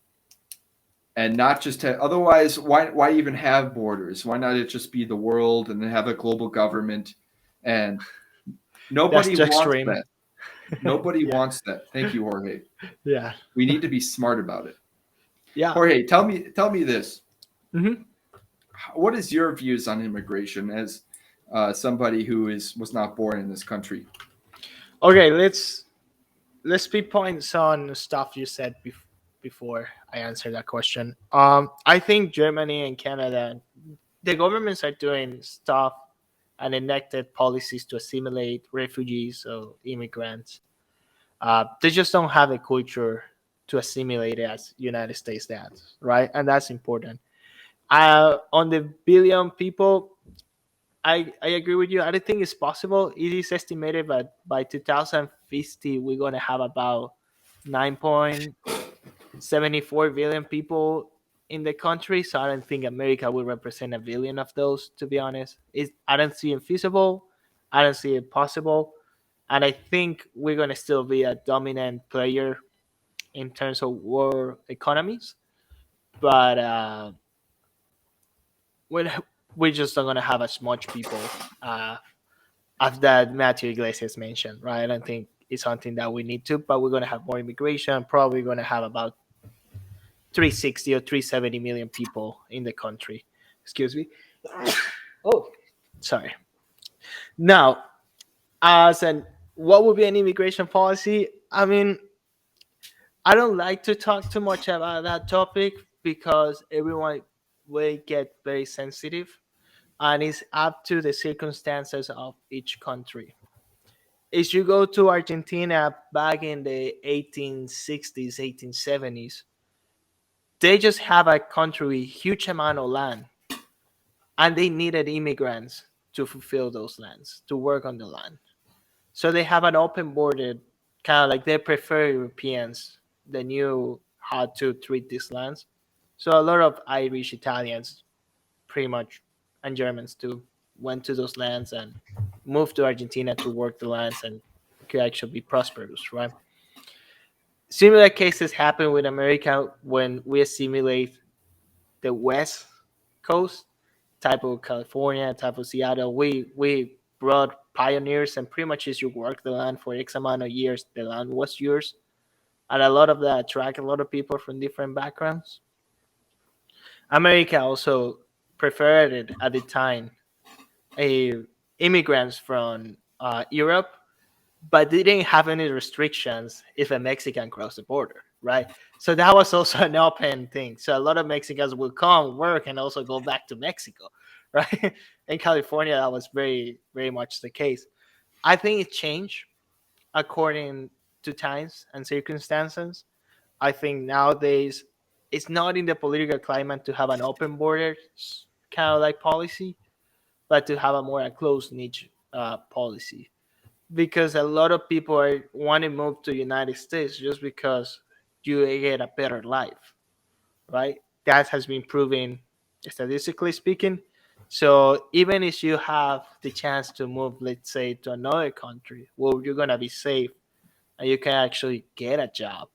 and not just have, otherwise why even have borders? Why not it just be the world and then have a global government? And That's nobody too wants extreme. that. Nobody Yeah. wants that. Thank you, Jorge. Yeah. We need to be smart about it. Yeah. Jorge, tell me this. Mhm. What is your views on immigration as somebody who was not born in this country? Okay, let's pinpoint some stuff you said before I answer that question. I think Germany and Canada, the governments are doing stuff and enacted policies to assimilate refugees or immigrants. They just don't have a culture to assimilate as United States does, right? And that's important. On the billion people, I agree with you. I don't think it's possible. It is estimated that by 2050 we're gonna have about 9.74 billion people in the country. So I don't think America will represent a billion of those. To be honest, I don't see it feasible. I don't see it possible, and I think we're gonna still be a dominant player in terms of world economies. But we're, we're just not gonna have as much people. As that Matthew Iglesias mentioned, right? I don't think it's something that we need to, but we're going to have more immigration. Probably going to have about 360 or 370 million people in the country. Excuse me. Oh, sorry. Now, as an what would be an immigration policy? I mean, I don't like to talk too much about that topic because everyone will get very sensitive, and it's up to the circumstances of each country. If you go to Argentina back in the 1860s, 1870s, they just have a country with huge amount of land, and they needed immigrants to fulfill those lands, to work on the land. So they have an open border, kind of like they prefer Europeans. They knew how to treat these lands. So a lot of Irish, Italians, pretty much, and Germans too, went to those lands and moved to Argentina to work the lands and could actually be prosperous, right? Similar cases happen with America when we assimilate the West Coast, type of California, type of Seattle. We brought pioneers, and pretty much as you work the land for X amount of years, the land was yours. And a lot of that attract a lot of people from different backgrounds. America also preferred it at the time a immigrants from Europe, but they didn't have any restrictions if a Mexican crossed the border, right? So that was also an open thing. So a lot of Mexicans will come, work, and also go back to Mexico, right? In California, that was very, very much the case. I think it changed according to times and circumstances. I think nowadays it's not in the political climate to have an open border kind of like policy, but to have a more close niche policy because a lot of people want to move to United States just because you get a better life, right? That has been proven statistically speaking. So even if you have the chance to move, let's say, to another country, well, you're gonna be safe and you can actually get a job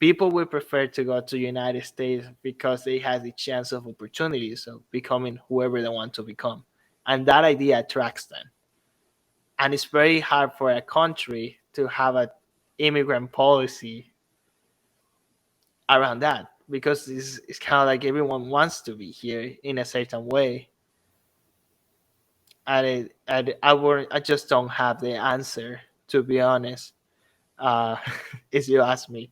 people will prefer to go to United States because they have the chance of opportunities of becoming whoever they want to become, and that idea attracts them. And it's very hard for a country to have an immigrant policy around that because it's kind of like everyone wants to be here in a certain way. I just don't have the answer, to be honest. uh if you ask me,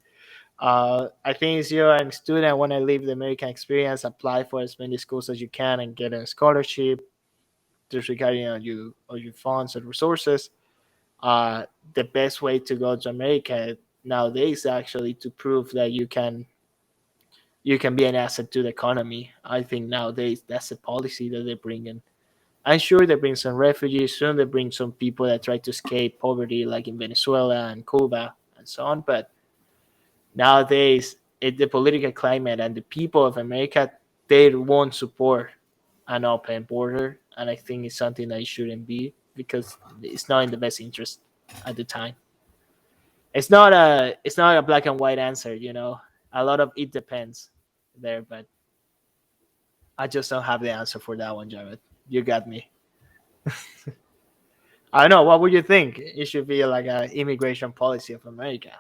I think if you're a student want to live the American experience, apply for as many schools as you can and get a scholarship disregarding on your funds and resources. The best way to go to America nowadays actually to prove that you can be an asset to the economy. I think nowadays that's a policy that they bring in. I'm sure they bring some refugees, soon they bring some people that try to escape poverty, like in Venezuela and Cuba and so on. But nowadays, the political climate and the people of America, they won't support an open border, and I think it's something that it shouldn't be because it's not in the best interest at the time. It's not a black and white answer, you know. A lot of it depends there, but I just don't have the answer for that one, Jared. You got me. I don't know. What would you think? It should be like an immigration policy of America.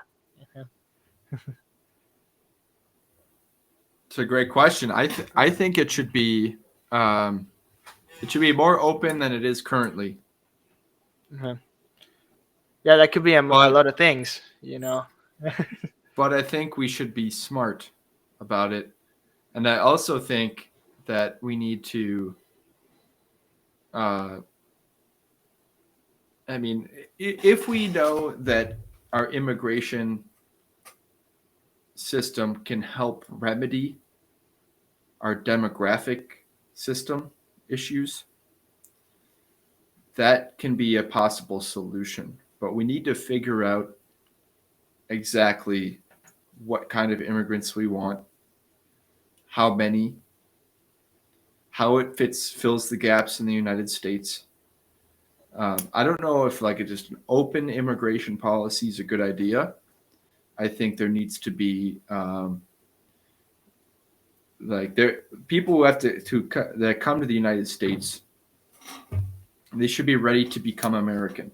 It's a great question. I think it should be more open than it is currently. Uh-huh. Yeah, that could be a But lot of things, you know. but I think we should be smart about it, and I also think that we need to. Uh, I mean, if we know that our immigration system can help remedy our demographic system issues, that can be a possible solution. But we need to figure out exactly what kind of immigrants we want, how many, how it fills the gaps in the United States. I don't know if like just an open immigration policy is a good idea. I think there needs to be like there people who have that come to the United States. They should be ready to become American,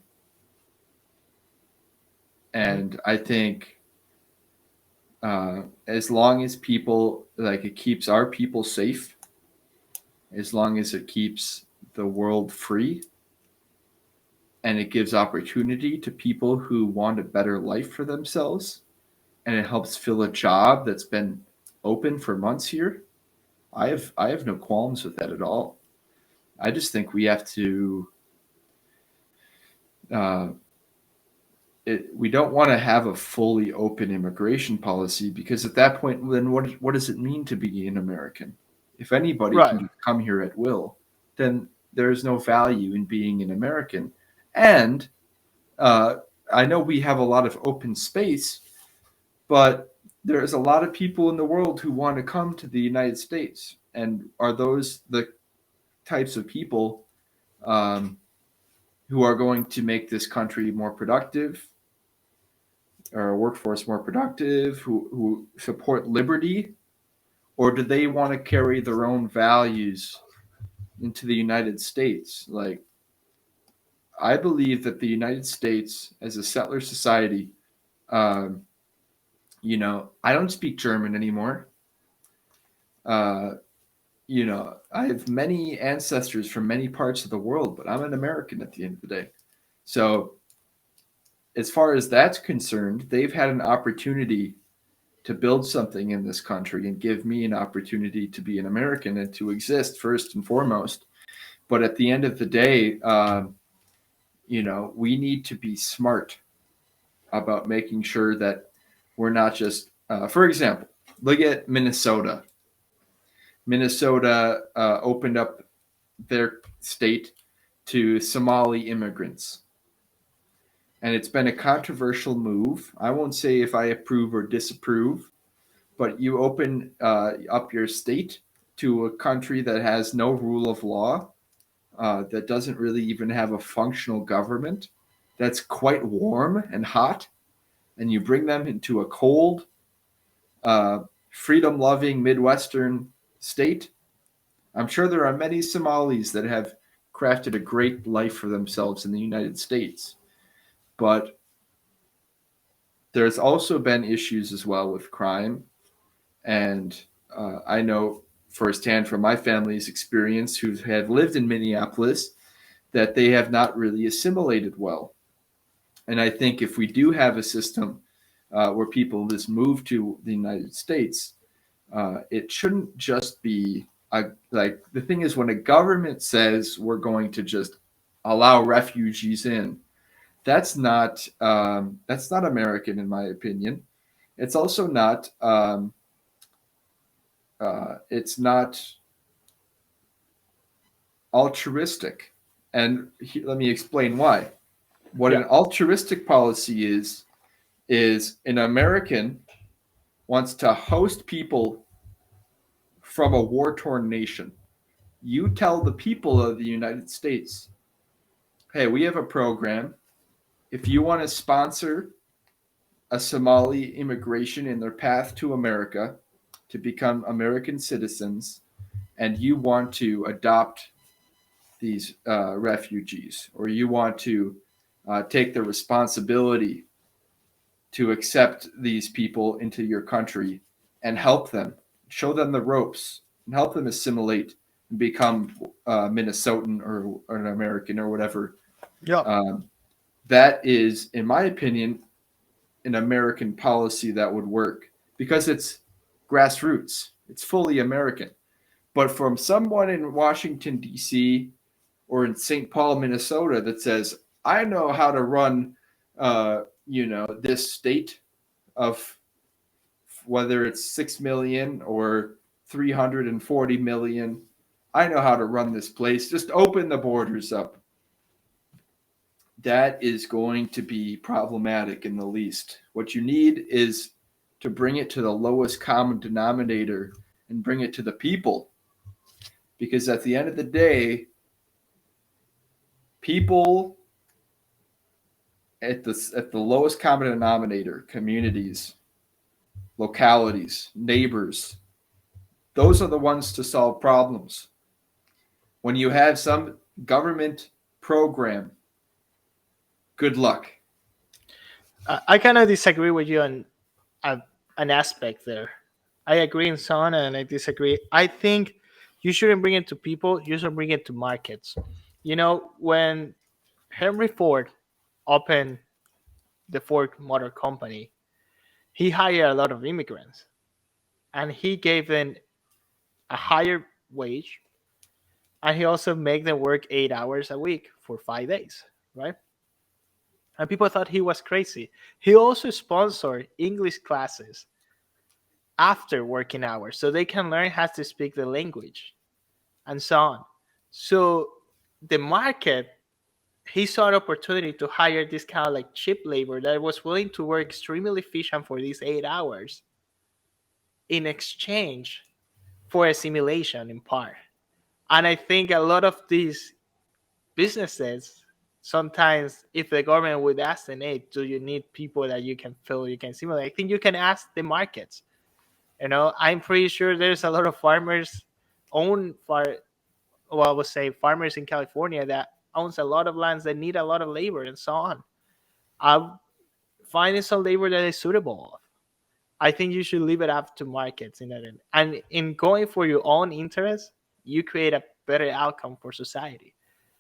and I think as long as people like it keeps our people safe, as long as it keeps the world free, and it gives opportunity to people who want a better life for themselves, and it helps fill a job that's been open for months here. I have no qualms with that at all. I just think we have to. Uh, we don't want to have a fully open immigration policy because at that point, then what does it mean to be an American? If anybody Right. can just come here at will, then there is no value in being an American. And I know we have a lot of open space, but there's a lot of people in the world who want to come to the United States. And are those the types of people who are going to make this country more productive, or workforce more productive, who support liberty, or do they want to carry their own values into the United States? Like, I believe that the United States, as a settler society, um, I don't speak German anymore. Uh, I have many ancestors from many parts of the world, but I'm an American at the end of the day. So, as far as that's concerned, they've had an opportunity to build something in this country and give me an opportunity to be an American and to exist first and foremost. But at the end of the day, we need to be smart about making sure that we're not just, for example, look at Minnesota. Minnesota opened up their state to Somali immigrants. And it's been a controversial move. I won't say if I approve or disapprove, but you open up your state to a country that has no rule of law, that doesn't really even have a functional government, that's quite warm and hot, and you bring them into a cold, freedom-loving Midwestern state, I'm sure there are many Somalis that have crafted a great life for themselves in the United States. But there's also been issues as well with crime. And I know firsthand from my family's experience who have lived in Minneapolis that they have not really assimilated well. And I think if we do have a system where people just move to the United States, it shouldn't just be like the thing is when a government says we're going to just allow refugees in, that's not American in my opinion. It's also not it's not altruistic, and let me explain why. What an altruistic policy is an American wants to host people from a war-torn nation. You tell the people of the United States, hey, we have a program. If you want to sponsor a Somali immigration in their path to America to become American citizens, and you want to adopt these refugees, or you want to take the responsibility to accept these people into your country and help them, show them the ropes, and help them assimilate and become Minnesotan or an American or whatever. Yeah. That is, in my opinion, an American policy that would work because it's grassroots. It's fully American. But from someone in Washington, D.C. or in St. Paul, Minnesota that says, I know how to run, this state of whether it's 6 million or 340 million. I know how to run this place. Just open the borders up. That is going to be problematic in the least. What you need is to bring it to the lowest common denominator and bring it to the people. Because at the end of the day, people at the lowest common denominator, communities, localities, neighbors, those are the ones to solve problems. When you have some government program, good luck. I kind of disagree with you on an aspect there. I agree in some and I disagree. I think you shouldn't bring it to people, you should bring it to markets. When Henry Ford opened the Ford Motor Company, he hired a lot of immigrants and he gave them a higher wage, and he also made them work 8 hours a week for 5 days, right? And people thought he was crazy. He also sponsored English classes after working hours so they can learn how to speak the language and so on. So the market, he saw an opportunity to hire this kind of like cheap labor that was willing to work extremely efficient for these 8 hours in exchange for assimilation in part. And I think a lot of these businesses, sometimes if the government would ask them, hey, do you need people that you can fill, you can simulate? I think you can ask the markets. I'm pretty sure there's a lot of farmers I would say farmers in California that owns a lot of lands that need a lot of labor and so on. I'm finding some labor that is suitable. I think you should leave it up to markets in that end. And in going for your own interest, you create a better outcome for society.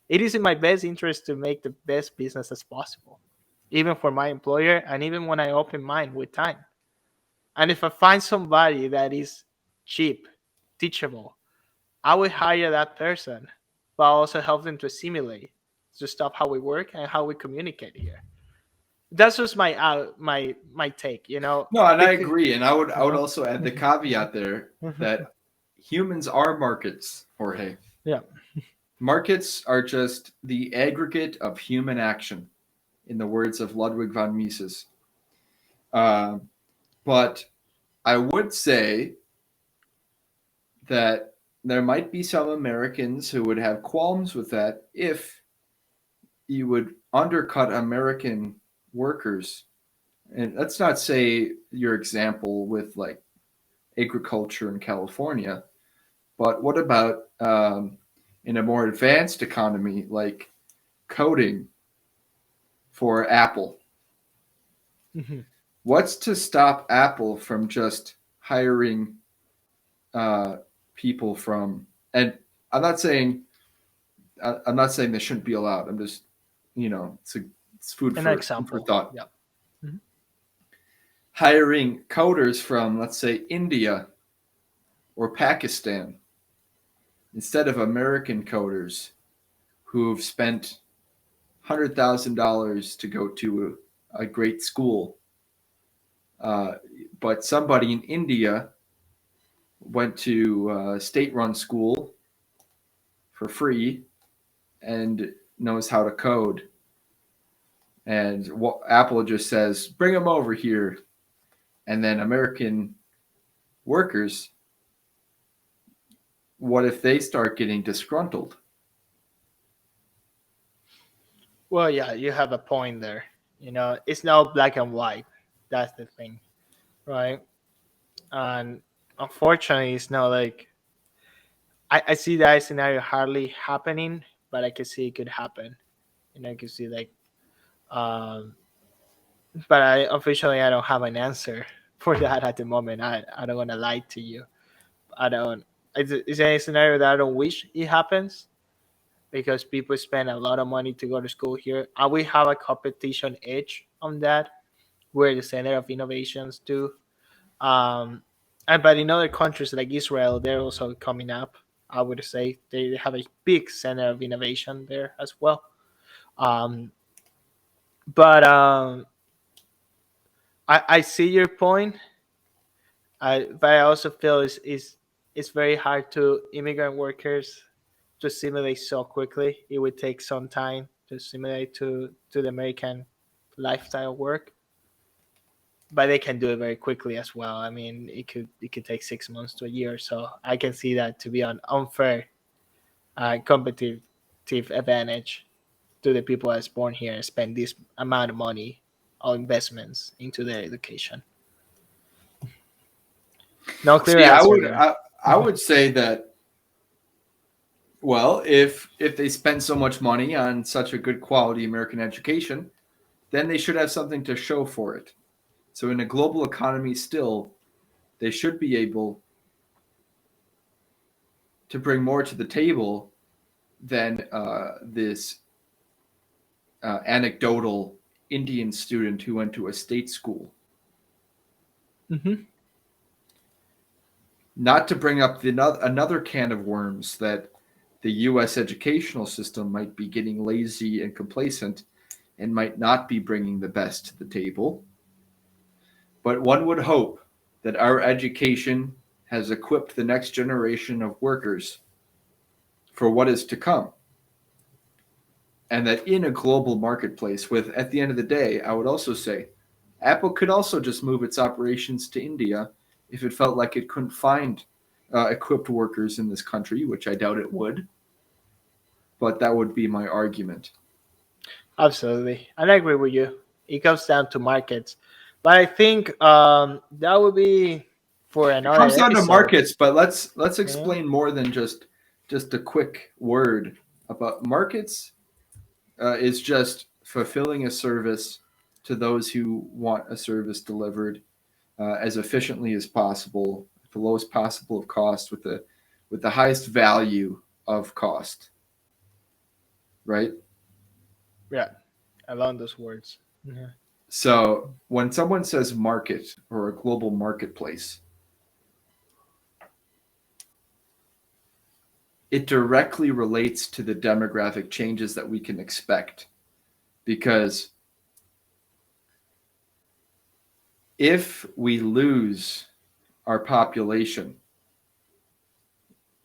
It is in my best interest to make the best business as possible, even for my employer and even when I open mine with time. And if I find somebody that is cheap, teachable, I would hire that person, but also help them to assimilate, to stop how we work and how we communicate here. That's just my take. No, and I agree, and I would also add the caveat there that humans are markets, Jorge. Yeah. Markets are just the aggregate of human action, in the words of Ludwig von Mises. But I would say that there might be some Americans who would have qualms with that if you would undercut American workers. And let's not say your example with like agriculture in California. But what about in a more advanced economy like coding for Apple? Mhm. What's to stop Apple from just hiring uh, people from? And I'm not saying I'm not saying they shouldn't be allowed. I'm just, it's An food for example. thought. Yeah. Mhm. Hiring coders from, let's say, India or Pakistan instead of American coders who've spent $100,000 to go to a great school. Uh, but somebody in India went to a state run school for free and knows how to code. And what Apple just says, bring them over here. And then American workers, what if they start getting disgruntled? Well, yeah, you have a point there. It's not black and white. That's the thing, right? And unfortunately, it's not like I see that scenario hardly happening, but I can see it could happen. I can see like, um, but I don't have an answer for that at the moment. I don't want to lie to you. I don't. It's a scenario that I don't wish it happens because people spend a lot of money to go to school here, and we have a competition edge on that. We're the center of innovations too. Um, but in other countries like Israel, they're also coming up. I would say they have a big center of innovation there as well. Um, but I see your point. But I also feel it's very hard to immigrant workers to assimilate so quickly. It would take some time to assimilate to the American lifestyle work, but they can do it very quickly as well. I mean, it could take 6 months to a year. So I can see that to be an unfair competitive advantage to the people that's born here and spend this amount of money or investments into their education. No clear See, answer there. I would say that, well, if they spend so much money on such a good quality American education, then they should have something to show for it. So in a global economy still, they should be able to bring more to the table than this anecdotal Indian student who went to a state school. Hmm. Not to bring up another can of worms that the U.S. educational system might be getting lazy and complacent and might not be bringing the best to the table. But one would hope that our education has equipped the next generation of workers for what is to come. And that in a global marketplace, with at the end of the day, I would also say Apple could also just move its operations to India if it felt like it couldn't find equipped workers in this country, which I doubt it would. But that would be my argument. Absolutely, and I agree with you. It comes down to markets, but I think that would be for It another comes down to episode. markets, but let's Yeah. explain more than just a quick word about markets. Is just fulfilling a service to those who want a service delivered as efficiently as possible, at the lowest possible of cost, with the highest value of cost. Right. Yeah, along those words. Yeah. So when someone says market or a global marketplace, it directly relates to the demographic changes that we can expect. Because if we lose our population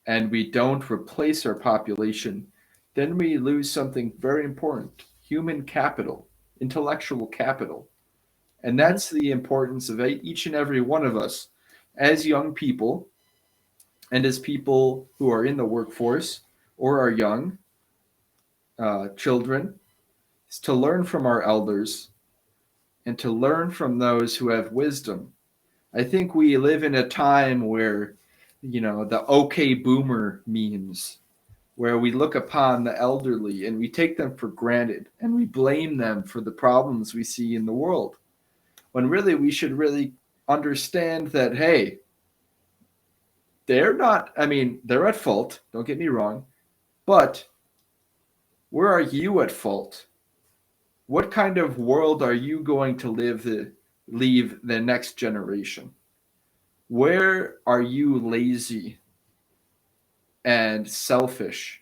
and we don't replace our population, then we lose something very important: human capital, intellectual capital. And Mhm. that's the importance of each and every one of us as young people and as people who are in the workforce or are young children, is to learn from our elders and to learn from those who have wisdom I think we live in a time where, the okay boomer memes, where we look upon the elderly and we take them for granted and we blame them for the problems we see in the world. When really we should really understand that, hey, they're not, I mean, they're at fault, don't get me wrong, but where are you at fault? What kind of world are you going to leave the next generation? Where are you lazy and selfish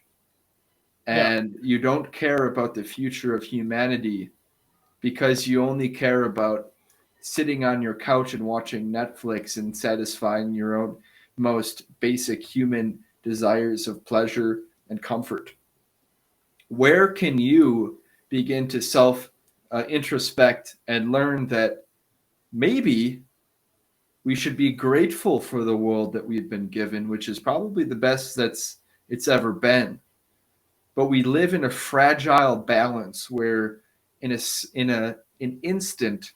Yeah. and you don't care about the future of humanity because you only care about sitting on your couch and watching Netflix and satisfying your own most basic human desires of pleasure and comfort? Where can you begin to self introspect and learn that maybe we should be grateful for the world that we've been given, which is probably the best it's ever been. But we live in a fragile balance where an instant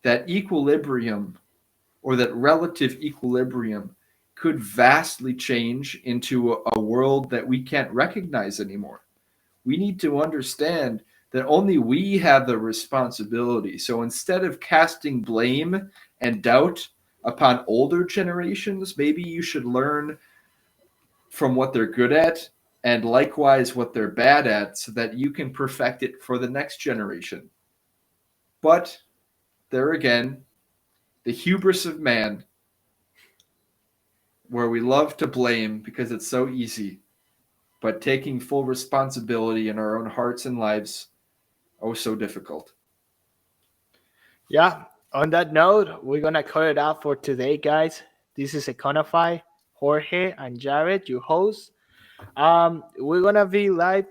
that equilibrium or that relative equilibrium could vastly change into a world that we can't recognize anymore. We need to understand that only we have the responsibility. So instead of casting blame and doubt upon older generations, maybe you should learn from what they're good at and likewise what they're bad at so that you can perfect it for the next generation. But there again, the hubris of man, where we love to blame because it's so easy, but taking full responsibility in our own hearts and lives, oh, so difficult. Yeah. On that note, we're gonna cut it out for today, guys. This is Econify, Jorge and Jared, your hosts. We're gonna be live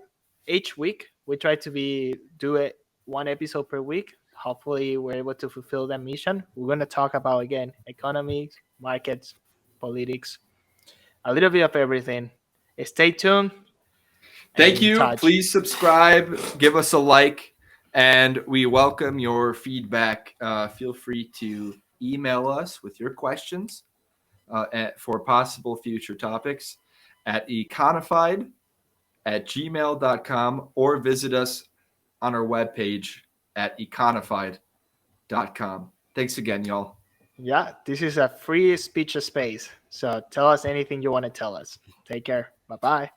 each week. We try to do it one episode per week. Hopefully, we're able to fulfill that mission. We're gonna talk about again economics, markets, politics, a little bit of everything. Stay tuned and Thank in you. touch. Please subscribe, give us a like, and we welcome your feedback. Feel free to email us with your questions for possible future topics at econified@gmail.com or visit us on our webpage at econified.com. Thanks again, y'all. Yeah, this is a free speech space. So tell us anything you want to tell us. Take care. Bye bye.